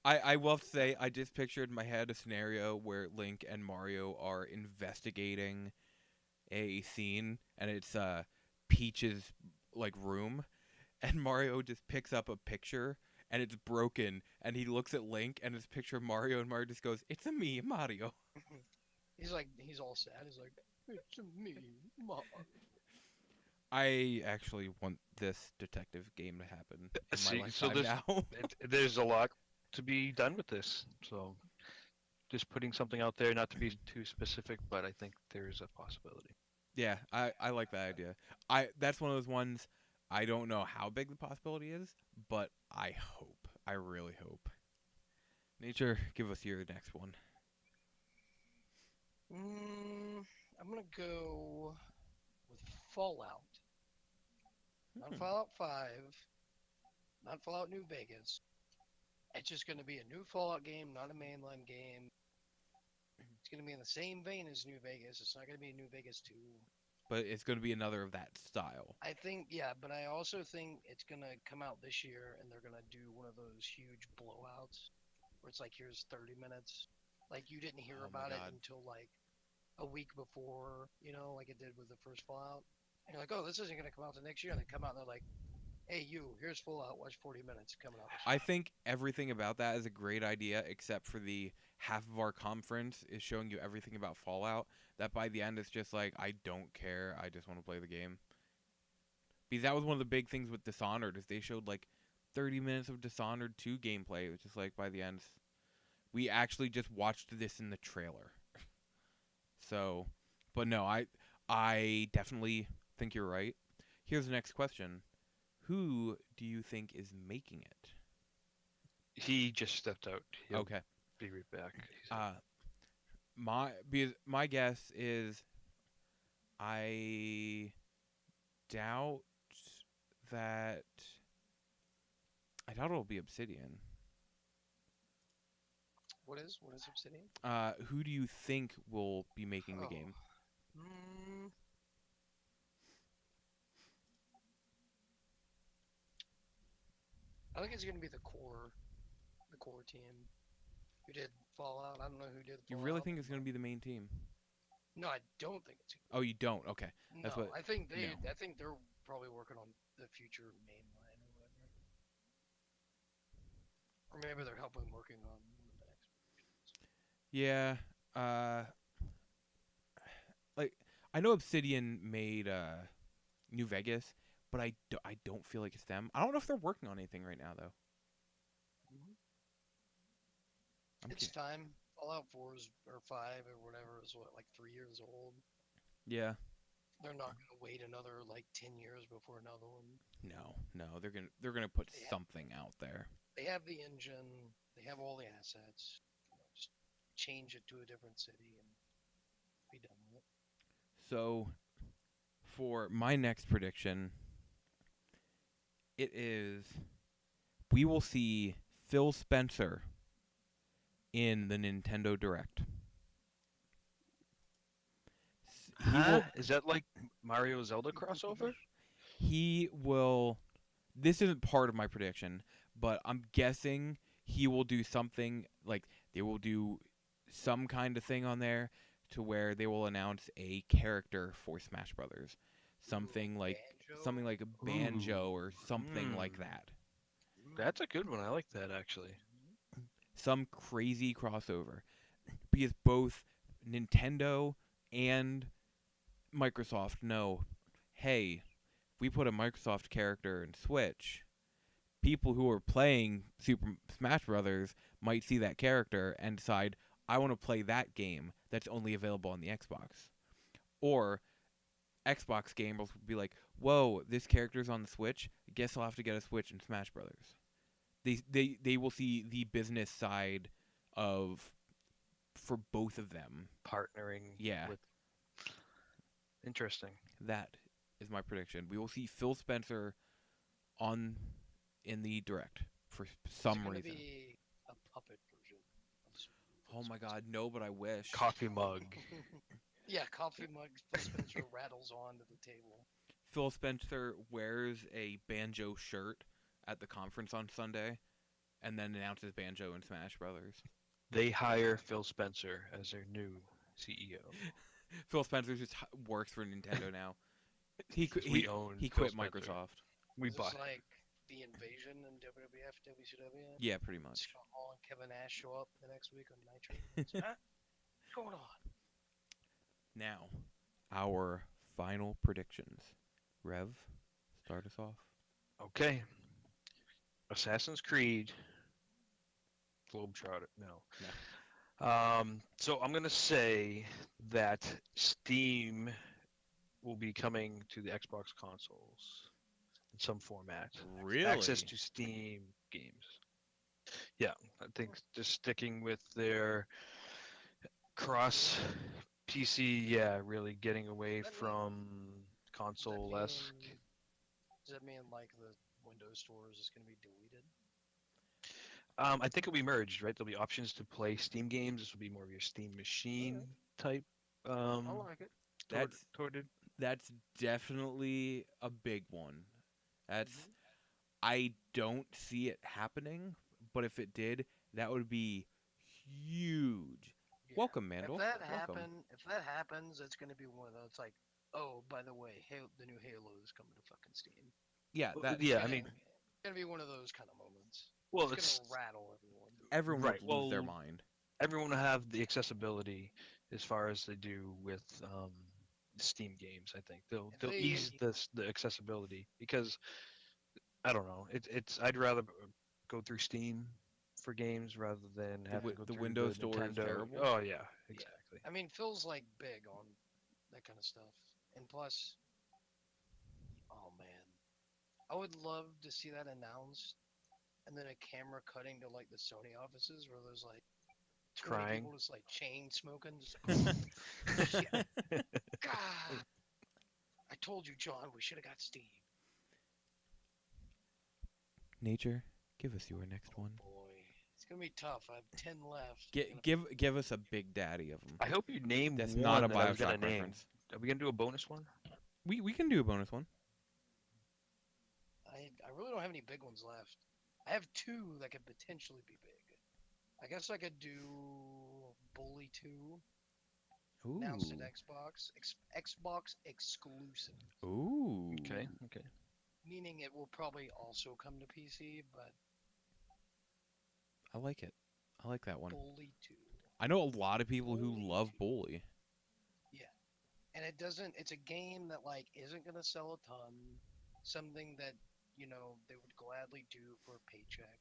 I will have to say, I just pictured in my head a scenario where Link and Mario are investigating a scene, and it's Peach's like room, and Mario just picks up a picture, and it's broken, and he looks at Link, and it's a picture of Mario, and Mario just goes, "It's a me, Mario."
He's like, he's all sad. He's like, it's me, Mario.
I actually want this detective game to happen in my
See, so
lifetime now.
there's a lot to be done with this. So just putting something out there, not to be too specific, but I think there's a possibility.
Yeah, I like that idea. That's one of those ones I don't know how big the possibility is, but I hope. I really hope. Nature, give us your next one.
I'm gonna go with Fallout. Not
Hmm.
Fallout 5, not Fallout New Vegas. It's just gonna be a new Fallout game, not a mainline game. It's gonna be in the same vein as New Vegas. It's not gonna be New Vegas 2.
But it's going to be another of that style.
I think, yeah, but I also think it's gonna come out this year, and they're gonna do one of those huge blowouts where it's like, here's 30 minutes. Like you didn't hear
Oh my
about it
god.
until like a week before, like it did with the first Fallout. And you're like, oh, this isn't gonna come out the next year. And they come out and they're like, hey, here's Fallout. Watch 40 minutes coming out this
I
year.
think everything about that is a great idea, except for the half of our conference is showing you everything about Fallout. That by the end, it's just like, I don't care. I just want to play the game. Because that was one of the big things with Dishonored, is they showed like 30 minutes of Dishonored 2 gameplay. It was just like, by the end, we actually just watched this in the trailer. So, but no, I definitely think you're right. Here's the next question. Who do you think is making it?
He just stepped out. He'll
Okay.
be right back. He said.
Uh my guess is I doubt that I doubt it'll be Obsidian.
What is Obsidian?
Who do you think will be making the
Oh,
game?
mm, I think it's gonna be the core team who did Fallout. I don't know who did
You
Fallout.
really think it's going to be the main team?
No, I don't think it's.
Oh, you don't. Okay. That's
No,
what
I think
no.
I think they're probably working on the future mainline or whatever, or maybe they're helping working on one of the next.
Yeah. Uh like I know Obsidian made New Vegas, but I don't feel like it's them. I don't know if they're working on anything right now though.
Mhm.
I'm
It's
cu-
time. Fallout 4 or 5 or whatever is what, like 3 years old.
Yeah.
They're not gonna wait another like 10 years before another one.
No, they're gonna put
They have,
something out there.
they have the engine. They have all the assets. Just change it to a different city and be done with it.
So for my next prediction, it is we will see Phil Spencer in the Nintendo Direct. He
Huh?
will
Is that like Mario Zelda crossover?
he will this isn't part of my prediction, but I'm guessing he will do something like they will do some kind of thing on there to where they will announce a character for Smash Brothers.
Ooh, like
Something like
banjo.
something like a
Ooh.
banjo or something like
Hmm.
that.
That's a good one. I like that actually.
Some crazy crossover. Because both Nintendo and Microsoft know, hey, if we put a Microsoft character in Switch, people who are playing Super Smash Brothers might see that character and decide, I want to play that game that's only available on the Xbox. Or Xbox gamers will be like, whoa, this character's on the Switch. I guess I'll have to get a Switch in Smash Brothers. They will see the business side of for both of them.
Partnering
Yeah.
with. Interesting.
That is my prediction. We will see Phil Spencer on in the direct for
Is it
some
going to
reason.
be a puppet version of
Oh my
Spencer?
God, no! But I wish.
Coffee mug.
Yeah, coffee mug. Phil Spencer rattles onto the table.
Phil Spencer wears a banjo shirt at the conference on Sunday, and then announces banjo in Smash Brothers.
They hire Phil Spencer as their new CEO.
Phil Spencer just works for Nintendo now. He qu-
'Cause we
he
own
he
Phil
quit
Spencer.
Microsoft.
We
Is
bought
this
it.
like the invasion in WWF, WCW?
Yeah, pretty much.
Scott Hall and Kevin Nash show up the next week on Nitro. It's, huh? What's going on?
Now, our final predictions. Rev, start us off.
Okay. Assassin's Creed. Globetrotter. No. So I'm gonna say that Steam will be coming to the Xbox consoles in some format.
Really?
Access to Steam games. Yeah, I think just sticking with their cross PC, yeah, really getting away
Does that
from
Does that
console-esque.
mean, does that mean like the Windows stores is going to be deleted?
I think it'll be merged, right? There'll be options to play Steam games. This will be more of your Steam machine type.
I like it.
That's definitely a big one. That's
Mhm.
I don't see it happening, but if it did, that would be huge.
Yeah.
Welcome, Mandel.
If that happens, it's going to be one of those like, oh, by the way, the new Halo is coming to fucking Steam.
Yeah, that
Yeah, I
Gonna-
mean,
it's going to be one of those kind of moments.
well,
It's
it's
going to rattle everyone.
everyone
right.
would lose their
Well,
mind.
everyone will have the accessibility as far as they do with Steam games. I think they'll ease the accessibility because I don't know. It's I'd rather go through Steam for games rather than have to go
the
through
Windows
the
Store is
Nintendo.
terrible?
Oh yeah, exactly.
I mean, Phil's like big on that kind of stuff. And plus, oh man, I would love to see that announced and then a camera cutting to like the Sony offices where there's like 20
Crying.
people just like chain smoking. Just like, shit. God. I told you, John, we should have got Steam.
Nature, give us your next
Oh
one.
boy, it's gonna be tough. I have 10 left.
Give us a big daddy of them.
I hope you name
That's
one
not a
that I was gonna
Bioshock
name.
reference.
Are we gonna do a bonus one?
We can do a bonus one.
I really don't have any big ones left. I have two that could potentially be big. I guess I could do Bully 2,
Ooh.
announced at Xbox, Xbox exclusive,
Ooh.
Okay.
meaning it will probably also come to PC, but
I like it. I like that one.
Bully 2.
I know a lot of people who
Bully
love
2.
Bully.
And it doesn't, it's a game that like isn't going to sell a ton, something that, you know, they would gladly do for a paycheck.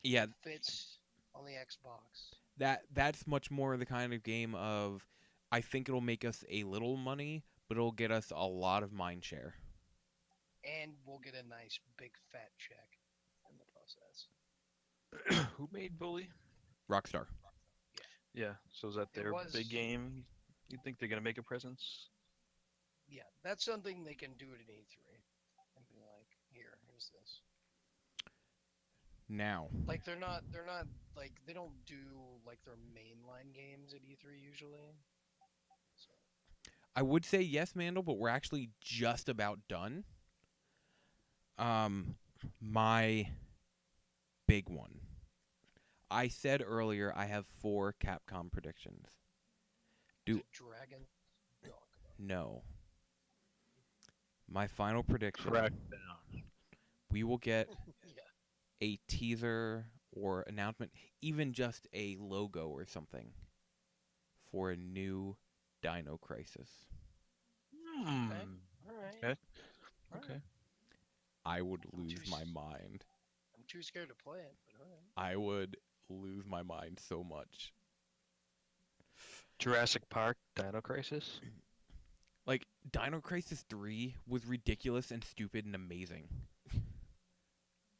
Yeah,
It fits on the Xbox.
that's much more the kind of game of I think it'll make us a little money, but it'll get us a lot of mind share.
And we'll get a nice big fat check in the process.
Who made Bully?
Rockstar.
Yeah. So is that
It
their
was-
big game? You think they're gonna make a presence?
Yeah, that's something they can do at an E3 and be like, here's this.
Now,
Like they're not like they don't do like their mainline games at E3 usually. So,
I would say yes, Mandel, but we're actually just about done. My big one. I said earlier I have 4 Capcom predictions.
is it Dragon Dog.
No. My final prediction.
Correct down.
We will get
Yeah.
a teaser or announcement, even just a logo or something, for a new Dino Crisis.
Hmm.
All right.
Okay.
All
Okay.
right.
I would
I'm
lose
too
my
s-
mind.
I'm too scared to play it, but all right.
I would lose my mind so much.
Jurassic Park, Dino Crisis.
Like, Dino Crisis 3 was ridiculous and stupid and amazing.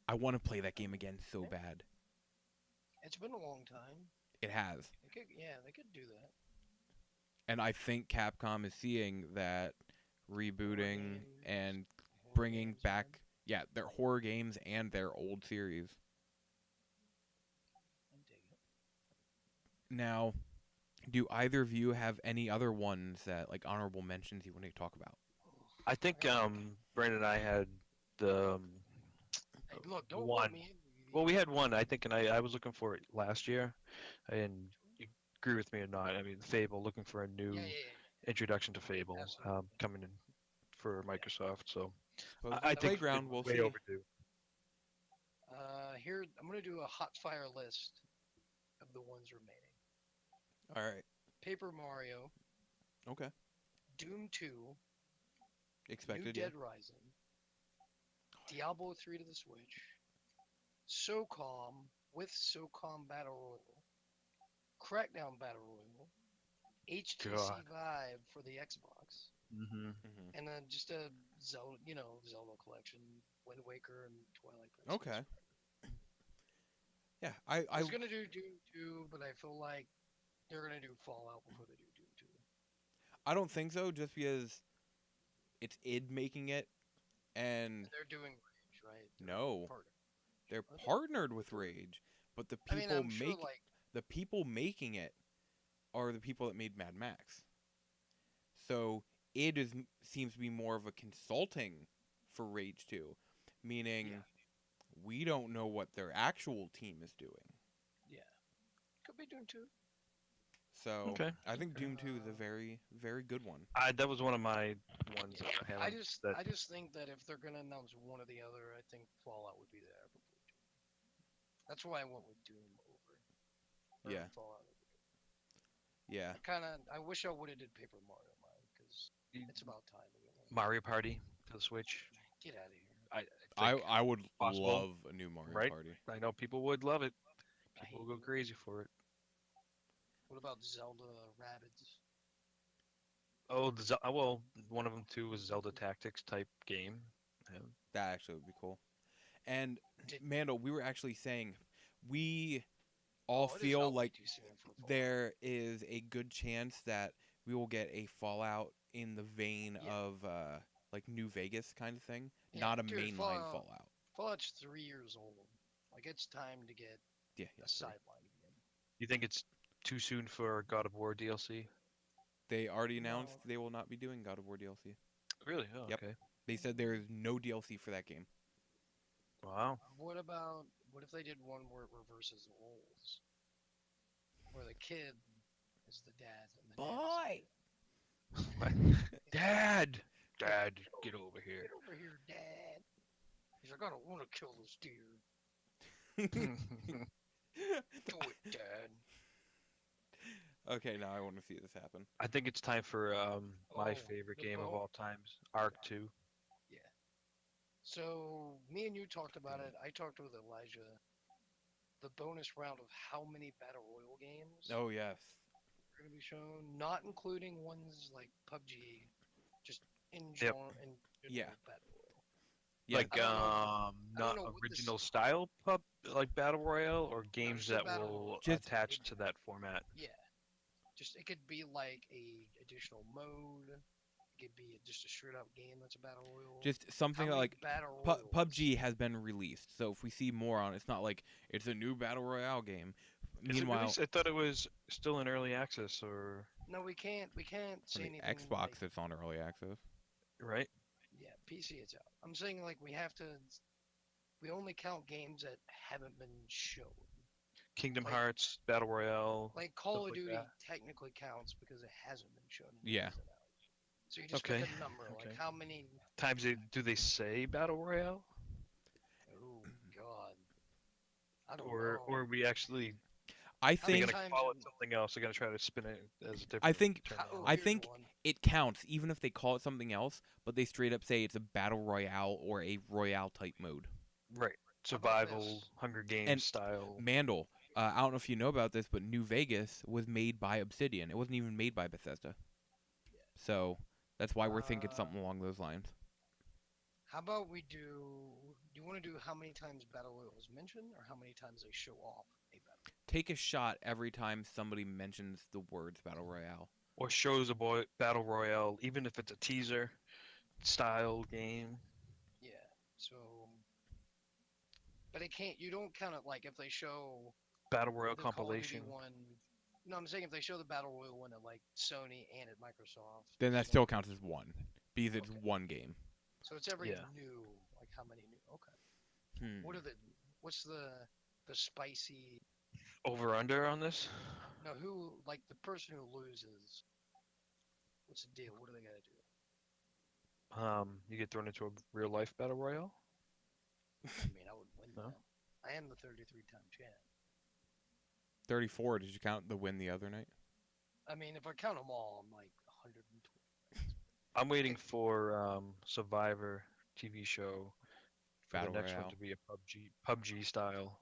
I want to play that game again so bad.
It's been a long time.
It has.
They could do that.
And I think Capcom is seeing that
Horror
rebooting
games,
and
horror
bringing
games, man.
back, yeah, their horror games and their old series.
I dig it.
Now, do either of you have any other ones that, like, honorable mentions you want to talk about?
I think Brandon and I had the
Hey, look, don't
one.
rope me in.
Well, we had one, I think, and I was looking for it last year, and you agree with me or not? I mean, Fable, looking for a
Yeah,
new
yeah, yeah.
introduction to Fable,
Absolutely.
coming in for
Yeah.
Microsoft. So I
Supposedly
think
Playground,
it's
we'll
way
see.
overdue.
Here I'm gonna do a hot fire list of the ones remaining.
All right.
Paper Mario,
Okay.
Doom 2, New
Expected, yeah.
Dead Rising, Diablo 3 to the Switch, SOCOM with SOCOM Battle Royale, Crackdown Battle Royale, HTC
God.
Vive for the Xbox,
Mm-hmm.
Hmm.
and then just a Zelda, Zelda collection, Wind Waker and Twilight
Okay.
Princess.
Yeah,
I was gonna do Doom 2, but I feel like they're gonna do Fallout before they do Doom 2.
I don't think so, just because it's id making it, and
And they're doing Rage, right?
no,
Partner.
they're
Are they?
partnered with Rage, but
I mean, I'm sure like
the people making it are the people that made Mad Max. So id seems to be more of a consulting for Rage 2,
yeah,
meaning we don't know what their actual team is doing.
yeah, could be Doom 2.
So
Okay.
I think
Okay.
Doom 2 is a very, very good one.
That was one of my ones
Yeah,
that I had. That
I just think that if they're gonna announce one or the other, I think Fallout would be there before Doom. That's why I went with Doom over
Yeah,
Fallout.
yeah.
I wish I would have did Paper Mario mine because it's about time to get one.
Mario Party to the Switch.
Get out of here.
I
I
think
I would
possible,
love a new Mario
right?
Party.
I know people would love it.
I
People
hate
will go
you.
crazy for it.
What about Zelda Rabbids?
Oh, well, one of them too was Zelda Tactics type game. Yeah.
That actually would be cool. And
Did
Mandel, we were actually saying we all
Oh, it is
feel
not way
like
too soon for Fallout.
there is a good chance that we will get a Fallout in the vein
Yeah,
of like New Vegas kind of thing,
yeah,
not a
dude.
mainline Fallout.
Fallout's 3 years old. Like it's time to get
Yeah, yeah.
a sideline again.
You think it's too soon for God of War DLC?
They already announced
No.
they will not be doing God of War DLC.
Really? Oh,
Yep.
okay.
They said there is no DLC for that game.
Wow.
What if they did one where it reverses the roles, where the kid is the dad and the
Boy!
Dad, Dad, get over here.
Get over here, Dad. He's like, I don't want to kill this deer. Do it, Dad.
Okay, now I want to see this happen.
I think it's time for my
Oh,
favorite
the
game of
bow.
all times, Arc 2.
Yeah. So me and you talked about it. I talked with Elijah. The bonus round of how many battle royale games
Oh yes.
are going to be shown, not including ones like PUBG, just in
Yep.
general,
Yeah.
battle royale.
Yeah.
Like
I don't
not
know what this-
original style like battle royale or games
just a
that
battle
will
royale.
Just-
attach to that format.
Yeah. Just it could be like a additional mode. It could be just a straight up game that's a battle royale.
Just
How
something
many
like
battle royals?
PUBG has been released, so if we see more on it, it's not like it's a new battle royale game.
Is it
Meanwhile,
released? I thought it was still in early access, or
No, we can't say
on the
anything.
Xbox,
Like,
it's on early access.
right?
yeah, PC it's out. I'm saying like we have to. We only count games that haven't been shown.
Kingdom
Like-
Hearts battle royale.
Like Call
Stuff
of
like
Duty
that.
technically counts because it hasn't been shown.
Yeah.
So you just
Okay,
pick a number, like
okay.
how many.
Times do they say battle royale,
Oh God. I don't
or
know.
are we actually
I
How many
they're
think
gonna
times
call
in-
it something else? They're gonna try to spin it as a different.
I think
terminology.
I
here's
think
one.
it counts, even if they call it something else, but they straight up say it's a battle royale or a royale type mode.
Right.
How about
Survival,
this?
Hunger Games
And
style.
Mandel, I don't know if you know about this, but New Vegas was made by Obsidian. It wasn't even made by Bethesda. So that's why we're thinking something along those lines.
How about we do? Do you want to do how many times battle royale is mentioned, or how many times they show off a battle?
take a shot every time somebody mentions the words battle royale.
Or shows a battle royale, even if it's a teaser style game.
Yeah. So, but it can't. You don't count it like if they show
Battle royale
the Call of Duty
compilation.
one. No, I'm saying if they show the Battle Royale one at like Sony and at Microsoft.
Then that
you
still
don't-
counts as one because it's
Okay.
one game.
So it's every
Yeah.
new. Like how many new? Okay.
Hmm.
What are the? What's the spicy?
Over under on this?
No, who like the person who loses? What's the deal? What do they gotta do?
You get thrown into a real life battle royale.
I mean, I would win
No?
that. I am the 33-time champ.
34. Did you count the win the other night?
I mean, if I count them all, I'm like 120.
I'm waiting for Survivor TV show for
Battle
the next
royale.
one to be a PUBG style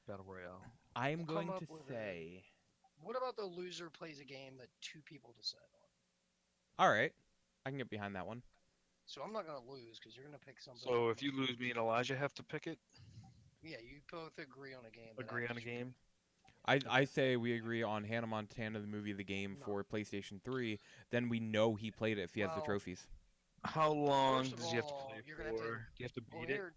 battle royale.
I'm
We'll
going
come
to
up with
say.
What about the loser plays a game that two people decide on?
All right, I can get behind that one.
So I'm not gonna lose because you're gonna pick something.
So if you lose, me and Elijah have to pick it.
Yeah, you both agree on a game. that I
Agree on a
just-
game.
I say we agree on Hannah Montana, the movie, the game
No.
for PlayStation 3. Then we know he played it if he has the
Well,
trophies.
How long
First of
does he have to
all,
play
you're
for?
gonna have to-
Do you have to
Well,
beat it?
here,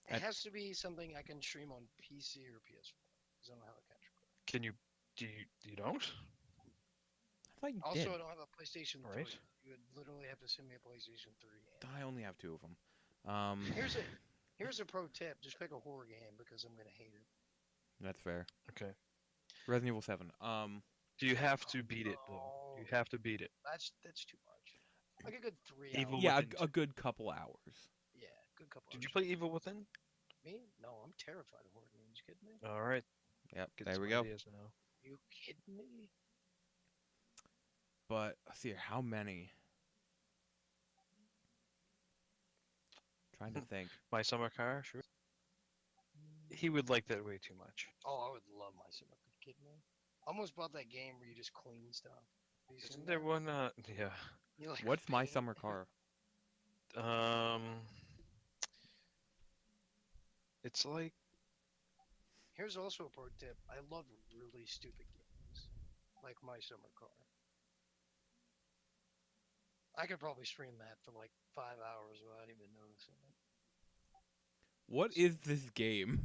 it
At-
has to be something I can stream on PC or PS4 because I don't have a capture card.
Can you? Do you don't?
I thought you
Also,
did.
I don't have a PlayStation 3.
Alright.
You would literally have to send me a PlayStation 3.
I only have 2 of them.
Here's a pro tip: just pick a horror game because I'm gonna hate it.
That's fair.
Okay.
Resident Evil 7.
Do you have to beat it though? You
No.
have to beat it.
That's too much. Like a good 3
Evil
hours.
Yeah,
Within
a good couple hours.
Yeah, good couple.
Did you
hours.
play Evil Within?
Me? No, I'm terrified of horror games. You kidding me?
All right.
Yep,
Get
there
some
we go.
ideas now.
You kidding me?
But let's see here, how many? Trying to think.
My summer car, sure. He would like that way too much.
Oh, I would love my summer. You kidding me? I almost bought that game where you just clean stuff. Have you seen
Isn't there
that?
one? Yeah.
You, like,
What's my
paint-
summer car?
It's like
Here's also a pro tip. I love really stupid games, like my summer car. I could probably stream that for like 5 hours without even noticing it.
What is this game?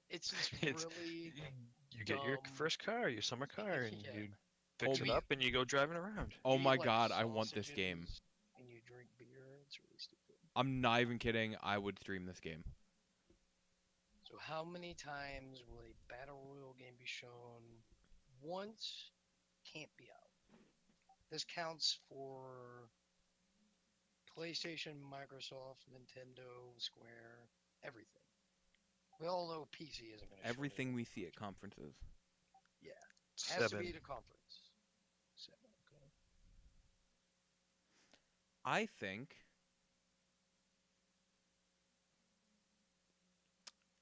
It's just
It's-
really.
you get your
dumb.
first car, your summer car, and
Yeah.
you fix
Oh
it
my-
up and you go driving around.
Oh
you eat,
my
like,
god, I want this game.
sausages And you drink beer. It's really stupid.
I'm not even kidding. I would stream this game.
So how many times will a battle royale game be shown once? Can't be out. This counts for PlayStation, Microsoft, Nintendo, Square, everything. We all know PC isn't going to.
Everything we see at conferences.
has to
7.
be at a conference. 7. Okay.
I think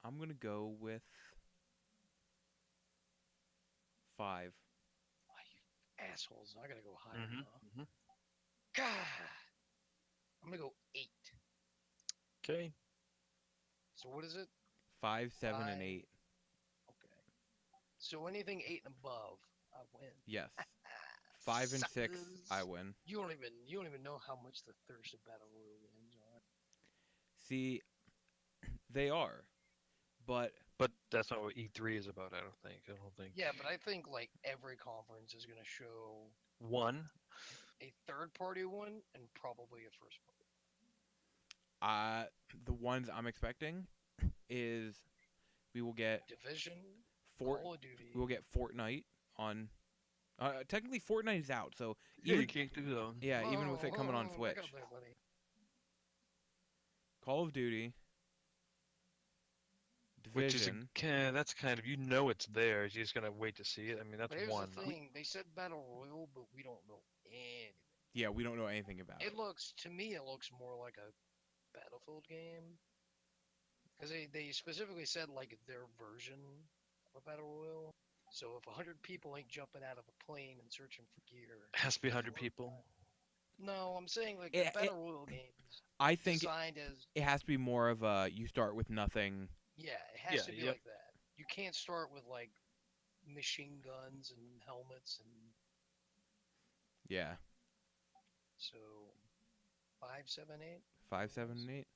I'm gonna go with 5.
Oh, you assholes! I gotta go higher.
Mhm,
Huh?
mhm.
God. I'm gonna go 8.
Okay.
So what is it?
5, 7, and
Five.
8.
Okay. So anything 8 and above, I win.
Yes. 5 and 6, I
Suckers.
win.
You don't even know how much the thirst of battle royale games are.
See, they are, but
But that's not what E3 is about, I don't think. I don't think.
Yeah, but I think like every conference is gonna show
One.
a third party one and probably a first party.
the ones I'm expecting is we will get
Division,
Fort.
Call of Duty.
We will get Fortnite on. Technically, Fortnite is out, so
Yeah,
even
you can't do that.
yeah, even with it coming on
back
Switch,
up there, buddy.
Call of Duty,
Which is
Division.
that's kind of, it's there. You're just gonna wait to see it. I mean, that's
But here's
one.
the thing: they said battle royale, but we don't know anything.
Yeah, we don't know anything about it.
It looks to me, it looks more like a Battlefield game, because they specifically said like their version of a battle royale. So if 100 people ain't jumping out of a plane and searching for gear,
It has to be 100 people.
no, I'm saying like
It-
the battle royale games
I think
designed as
it has to be more of a you start with nothing.
yeah, it has to be
yep.
like that. you can't start with like machine guns and helmets, and
Yeah.
so 5, 7, 8.
5, 7, and 8.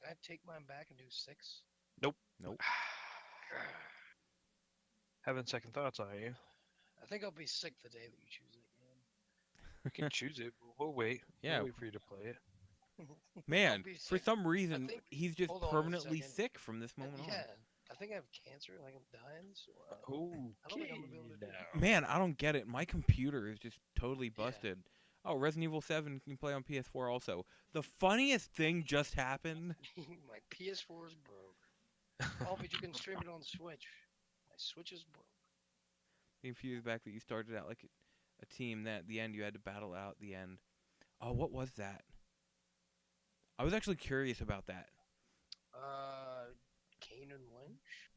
Can I take mine back and do 6?
Nope.
Nope.
Having second thoughts, are you?
I think I'll be sick the day that you choose that game.
You can choose it. We'll wait.
Yeah.
We'll wait for you to play it.
Man,
I'll be
for
sick.
some reason,
think-
he's just
hold on a
permanently
second.
sick from this moment
Yeah, I think I have cancer. Like I'm dying. So I don't think I'm gonna be able to do it.
on. Man, I don't get it. My computer is just totally
Yeah.
busted. Oh, Resident Evil 7 can play on PS4 also. The funniest thing just happened.
My PS4 is broke. Oh, but you can stream it on Switch. My Switch is broke.
A few years back that you started out like a team that at the end you had to battle out the end. Oh, what was that? I was actually curious about that.
Kane and Lynch.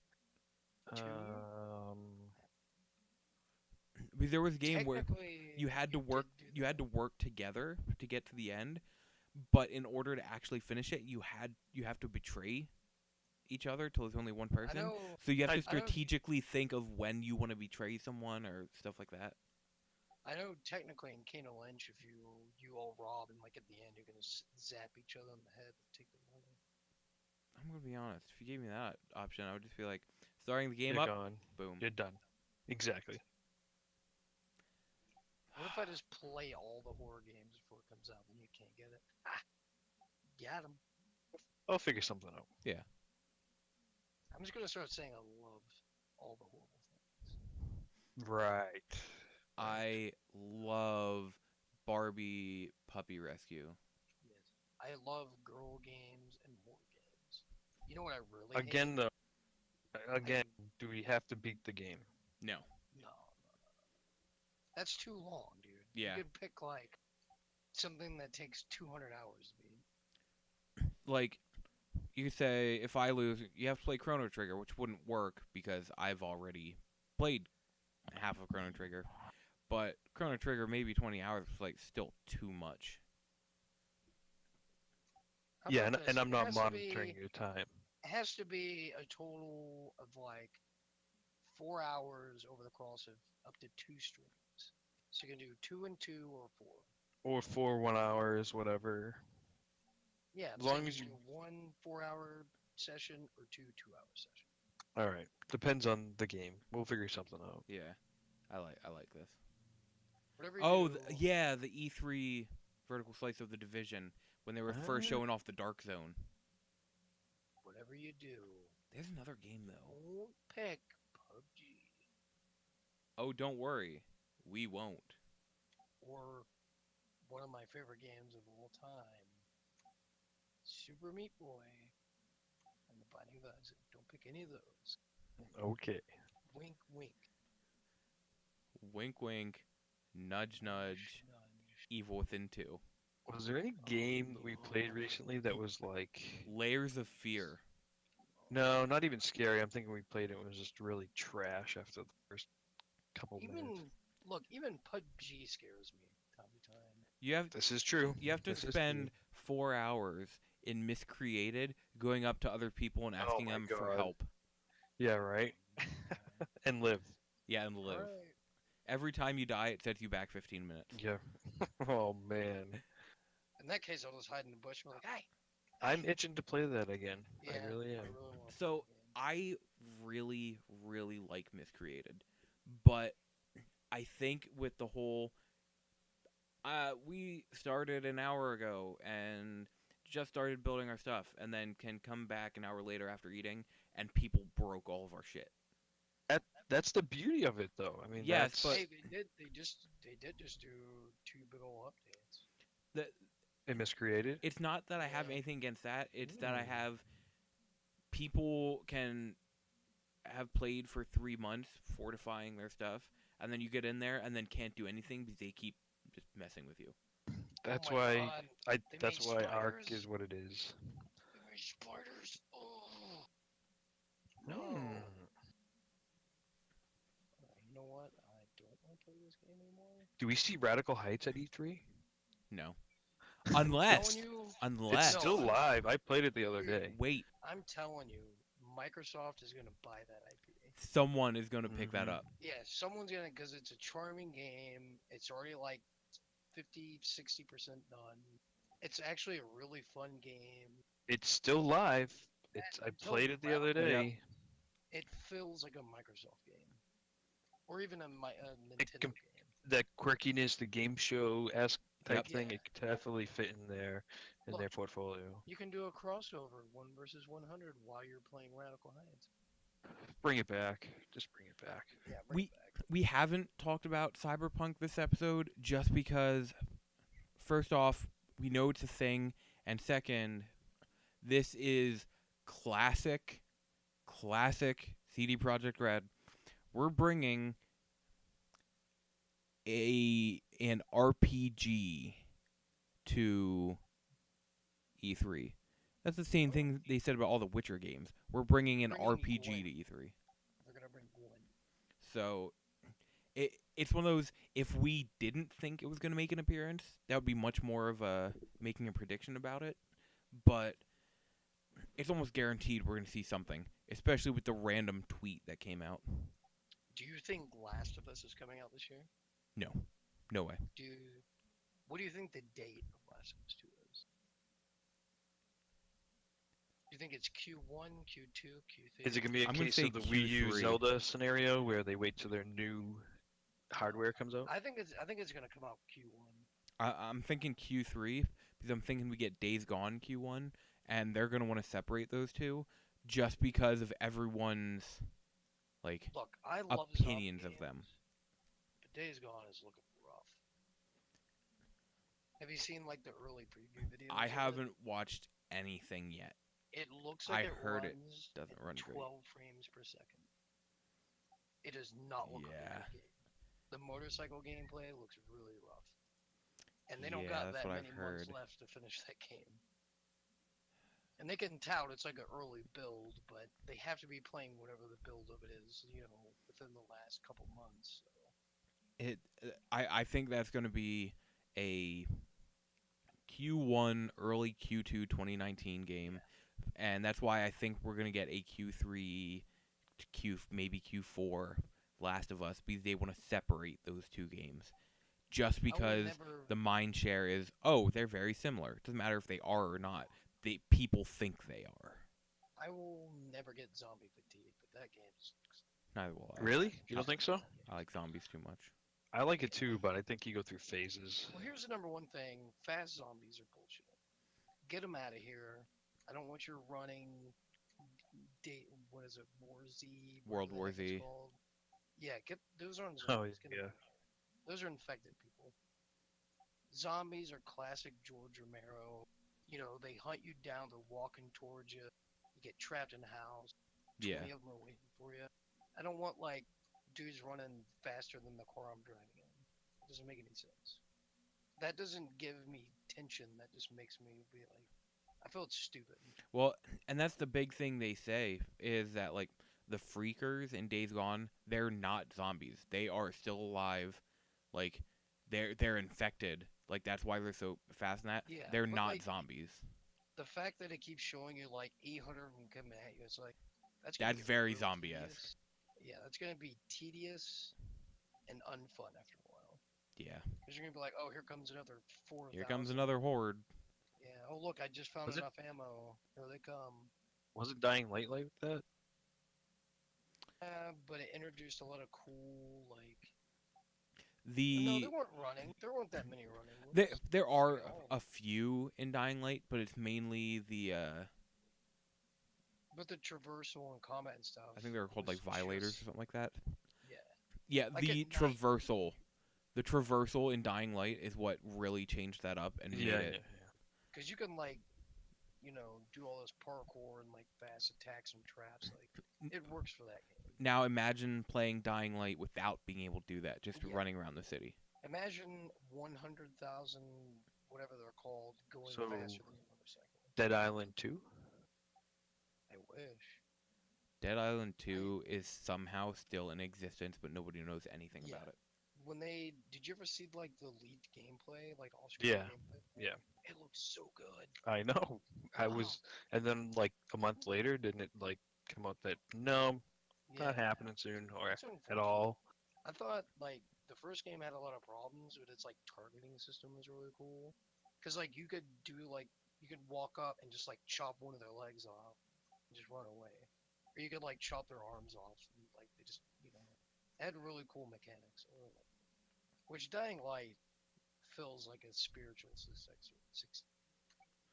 Because there was a game where
Technically,
you had to
did
work
do
you had to
that.
work together to get to the end, but in order to actually finish it, you have to betray each other till there's only one
I
person.
know.
So you have to
I know-
strategically think of when you want to betray someone or stuff like that.
I know. Technically, in Kane and Lynch, if you all rob and like at the end, you're gonna zap each other in the head and take the money.
I'm gonna be honest. If you gave me that option, I would just be like, starting the game
You're
up,
gone.
boom.
You're done. Exactly.
What if I just play all the horror games before it comes out and you can't get it? Ah, got 'em.
I'll figure something out.
I'm just gonna start saying I love all the horrible things.
Right.
I love Barbie Puppy Rescue.
Yes. I love girl games and horror games. You know what I really hate?
Again, though. Again, do we have to beat the game?
No.
No. That's too long, dude.
Yeah.
You could pick like something that takes 200 hours to beat.
Like, you could say, if I lose, you have to play Chrono Trigger, which wouldn't work because I've already played half of Chrono Trigger. But Chrono Trigger, maybe 20 hours is like still too much.
How
Yeah,
about
and
this?
I'm
It
not
has to
monitoring
be-
your time.
It has to be a total of like 4 hours over the course of up to 2 streams. So you can do 2 and 2 or 4.
Or for 1 hours, whatever.
Yeah,
As
so
long
you
as
can
you-
do 1 4-hour session or 2 2-hour sessions.
All right. Depends on the game. We'll figure something out.
Yeah. I like this.
Whatever you
Oh,
do,
yeah, the E3 vertical slice of the Division when they were first
Ah.
showing off the Dark Zone.
whatever you do,
There's another game though.
don't pick PUBG
Oh, don't worry, we won't.
or one of my favorite games of all time, Super Meat Boy and the Binding of Isaac. Don't pick any of those.
Okay.
Wink, wink.
Wink, wink, nudge, nudge.
Nudge.
Evil Within 2.
Was there any game that we played recently that was like...
Layers of Fear.
No, not even scary. I'm thinking we played it and it was just really trash after the first couple minutes.
Even PUBG scares me time to time.
You have
This is true.
you have to
This is
spend 4 hours in Miscreated going up to other people and asking
my
them for
God.
help.
Yeah, right. And live.
Yeah, and live.
Alright.
Every time you die, it sets you back 15 minutes.
Yeah. Oh man.
In that case, I'll just hide in the bush and be like, hey!
I'm itching to play that again.
Yeah,
I really am.
wanna
So,
play the game.
I really, really like Miscreated. But I think with the whole... we started an hour ago and just started building our stuff and then can come back an hour later after eating and people broke all of our shit.
That's the beauty of it, though. I mean,
Yes,
that's...
but-
Hey, they did just do 2 big ol' updates.
It miscreated.
It's not that I have
Yeah.
anything against that. It's that I
Mm.
have people can have played for 3 months fortifying their stuff, and then you get in there and then can't do anything because they keep just messing with you.
That's
Oh my
why
God, they
that's
made
why Ark
spiders.
is what it is.
They made spiders. Oh. No.
Hmm.
You know what? I don't want to play this game anymore.
Do we see Radical Heights at E3?
No.
I'm
Unless,
telling you,
It's
unless,
still live. I played it the other day.
wait,
I'm telling you, Microsoft is gonna buy that IP.
Someone is going to pick that
Mhm.
up.
Yeah, someone's gonna, because it's a charming game. It's already like 50, 60% done. It's actually a really fun game.
It's still live. It's I
Tell
played it the other
Ralph,
Yep.
day.
it feels like a Microsoft game, or even a
It
Nintendo
com-
game.
that quirkiness, the game show esque
Yep.
type
Yeah,
thing, it could definitely fit in their
look,
portfolio.
you can do a crossover, 1 versus 100, while you're playing Radical Heights.
Bring it back. Just bring it back.
Yeah, bring
We
it back.
we haven't talked about Cyberpunk this episode just because first off, we know it's a thing, and second, this is classic CD Projekt Red. We're bringing an RPG to E3. That's the same thing they said about all the Witcher games. We're bringing an
Bringing
RPG to
Gwent.
E3.
They're gonna bring Gwent.
So it's one of those. If we didn't think it was going to make an appearance, that would be much more of a making a prediction about it. But it's almost guaranteed we're going to see something, especially with the random tweet that came out.
Do you think Last of Us is coming out this year?
No, no way.
What do you think the date of Last of Us 2 is? Do you think it's Q1, Q2, Q3?
Is it gonna be a
I'm gonna
case
say
of the Wii U
Q3.
Zelda scenario where they wait till their new hardware comes out?
I think it's gonna come out Q1.
I'm thinking Q3 because I'm thinking we get Days Gone Q1, and they're going to want to separate those two just because of everyone's like
Look, I love
opinions
zombie
of them.
games, but Days Gone is looking rough. Have you seen like the early preview videos?
I
of it?
haven't watched anything yet.
It looks like
I heard it
runs
doesn't
at
run
12
great.
frames per second. It does not look like a
Yeah.
good game. The motorcycle gameplay looks really rough. And they don't
Yeah,
got
that's
that
what
many
I've
months
heard.
left to finish that game. And they can tout it's like an early build, but they have to be playing whatever the build of it is, within the last couple months. So.
I think that's going to be a Q1 early Q2 2019 game, and that's why I think we're going to get a Q3 maybe Q4 Last of Us because they want to separate those two games. Just because the mind share is, they're very similar. It doesn't matter if they are or not. People think they are.
I will never get zombie fatigue, but that game sucks.
Neither will I.
Really? You don't think so?
I like zombies too much.
I like it too, but I think you go through phases.
Well, here's the number one thing: fast zombies are bullshit. Get them out of here. I don't want your running. What is it?
World War Z.
Yeah, get those aren't
Oh
zombies.
yeah.
Those are infected people. Zombies are classic George Romero. They hunt you down. They're walking towards you. You get trapped in a house. 20
Yeah.
of them are waiting for you. I don't want like dudes running faster than the car I'm driving in. It doesn't make any sense. That doesn't give me tension. That just makes me be like, I feel it's stupid.
Well, and that's the big thing they say is that like the freakers in Days Gone, they're not zombies. They are still alive. Like they're infected. Like that's why they're so fast in that.
Yeah,
They're
but,
not
like,
zombies.
The fact that it keeps showing you like 800 of them coming at you, it's like gonna
That's
get
very
really
zombie-esque.
tedious. Yeah, that's gonna be tedious and unfun after a while.
Yeah.
Because you're gonna be like, oh, here comes another 4,000.
Here comes another horde.
Yeah. Oh, look, I just found
Was it-
enough ammo. Here they come.
Wasn't Dying Light like that?
But it introduced a lot of cool like. No,
The
they weren't running. There weren't that many running.
there are
Oh.
a few in Dying Light, but it's mainly the
But the traversal and combat and stuff.
I think they're called like
was
violators
just-
or something like that.
Yeah.
Yeah,
Like at
the
night.
traversal. The traversal in Dying Light is what really changed that up and made it.
Because you can like, do all this parkour and like fast attacks and traps. Like it works for that game.
Now imagine playing Dying Light without being able to do that, just
Yeah.
running around the city.
Imagine 100,000, whatever they're called, going
So-
faster than a motorcycle.
Dead Island 2?
I wish.
Dead Island 2 is somehow still in existence, but nobody knows anything
Yeah.
about it.
Did you ever see like the leaked gameplay, like all
Yeah.
gameplay?
Yeah.
It looks so good.
I know. I
Wow.
was, and then like a month later, didn't it like come out that no,
Yeah,
not happening soon or
it's
at
unfortunate.
all.
I thought like the first game had a lot of problems, but its like targeting system was really cool. Cause like you could do like you could walk up and just like chop one of their legs off and just run away, or you could like chop their arms off and like they just it had really cool mechanics. I really liked it. Which Dying Light feels like a spiritual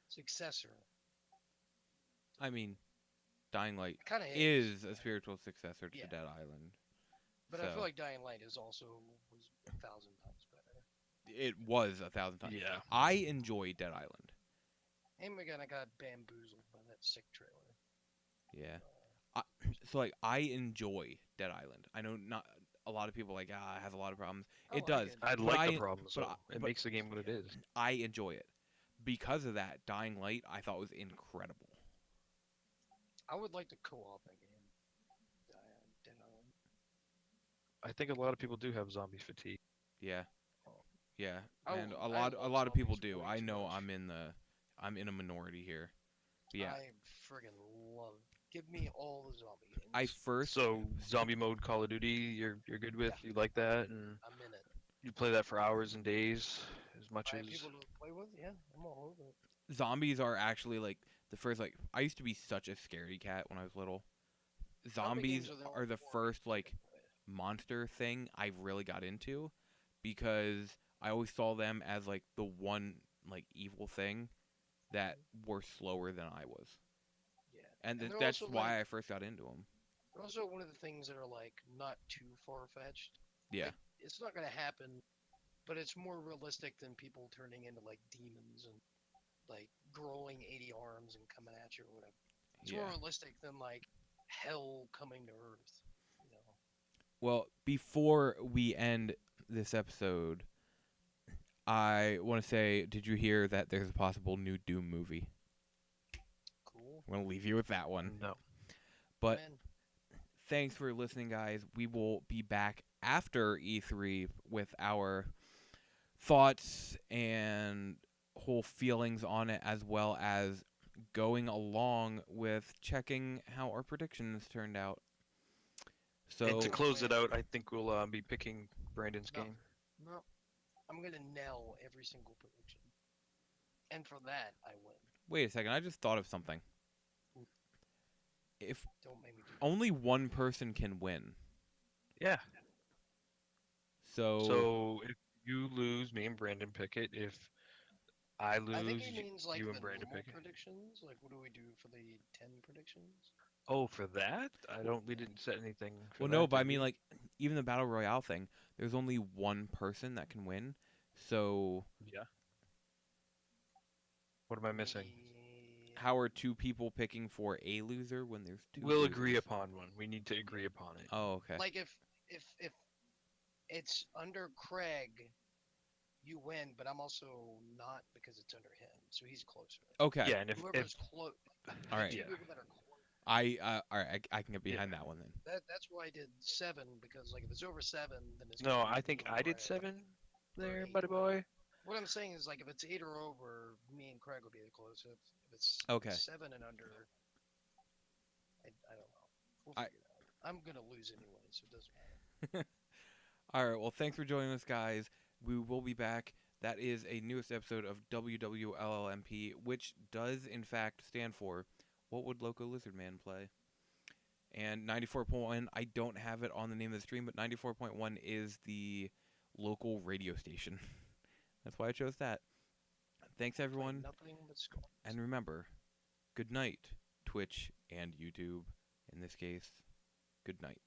successor.
I mean, Dying Light
It kind of
is a
right?
spiritual successor to
Yeah,
Dead Island.
but I feel
So
like Dying Light is also was 1,000 times better.
it was 1,000 times.
Yeah.
I enjoy Dead Island.
And again, I got bamboozled by that sick trailer.
Yeah.
Uh,
I, so like I enjoy Dead Island. I know not a lot of people like it has a lot of problems.
I
It
like
does.
it.
I
But
like the
I
problems
but
though.
I,
It
but
makes the game what it is.
I enjoy it. Because of that, Dying Light I thought was incredible.
I would like to co-op that game. Dead Island.
I think a lot of people do have zombie fatigue.
Yeah.
Oh,
Yeah.
I,
And a
I
lot
love
of people
zombies
do.
way
I
too
know
much.
I'm in a minority here. But yeah.
I friggin' love. Give me all the zombie games.
I first
So zombie mode Call of Duty, you're good with. You like that, and
I'm in it.
you play that for hours and days, as much
I
as.
have people to play with. Yeah, I'm all over it.
zombies are actually like the first like I used to be such a scaredy cat when I was little.
Zombie
Zombies
games are the
are
only
the
horror games
first
I
like
can play.
monster thing I really got into because I always saw them as like the one like evil thing that were slower than I was.
Yeah,
And
and they're
that's
also
why
like
I first got into them.
they're also one of the things that are like not too far fetched.
Yeah.
Like it's not gonna happen, but it's more realistic than people turning into like demons and like growing 80 arms and coming at you or whatever. It's more
Yeah.
realistic than like hell coming to Earth. You know.
Well, before we end this episode, I want to say, did you hear that there's a possible new Doom movie?
Cool.
I'm going to leave you with that one.
No.
But
Man,
thanks for listening, guys. We will be back after E3 with our thoughts and whole feelings on it, as well as going along with checking how our predictions turned out.
And to
So,
close it out, I think we'll be picking Brandon's
no,
game.
no. I'm gonna nail every single prediction, and for that I win.
wait a second. I just thought of something. If
Don't make me do.
only one person can win,
Yeah.
so
So if you lose, me and Brandon pick it. If I
I think
lose,
he means like
you
the
and Brandon
normal
pick it.
predictions. Like, what do we do for the 10 predictions?
Oh, for that? I don't. We didn't set anything for
well,
that.
no, but I
did
mean
we?
like even the battle royale thing. There's only one person that can win, so
Yeah. What am I missing?
Yeah.
how are two people picking for a loser when there's two?
We'll agree
losers?
upon one. We need to agree upon it.
Oh, okay.
Like if it's under Craig, you win, but I'm also not because it's under him, so he's closer.
Okay.
Yeah, and if
Whoever's close.
All right.
Yeah.
People that are close.
All right. I can get behind
Yeah.
that one then.
That's why I did 7 because like if it's over 7, then it's.
No,
gonna be
I think
over
I did
Craig.
7 there,
eight.
buddy boy.
What I'm saying is like if it's 8 or over, me and Craig will be the closest. If it's
Okay.
7 and under, I don't know. We'll
I-
figure it out. I'm gonna lose anyway, so it doesn't matter.
All right. Well, thanks for joining us, guys. We will be back. That is a newest episode of WWLLMP, which does in fact stand for What Would Loco Lizardman Play? And 94.1, I don't have it on the name of the stream, but 94.1 is the local radio station. That's why I chose that. Thanks,
Play
everyone.
nothing but skulls.
And remember, good night, Twitch and YouTube. In this case, good night.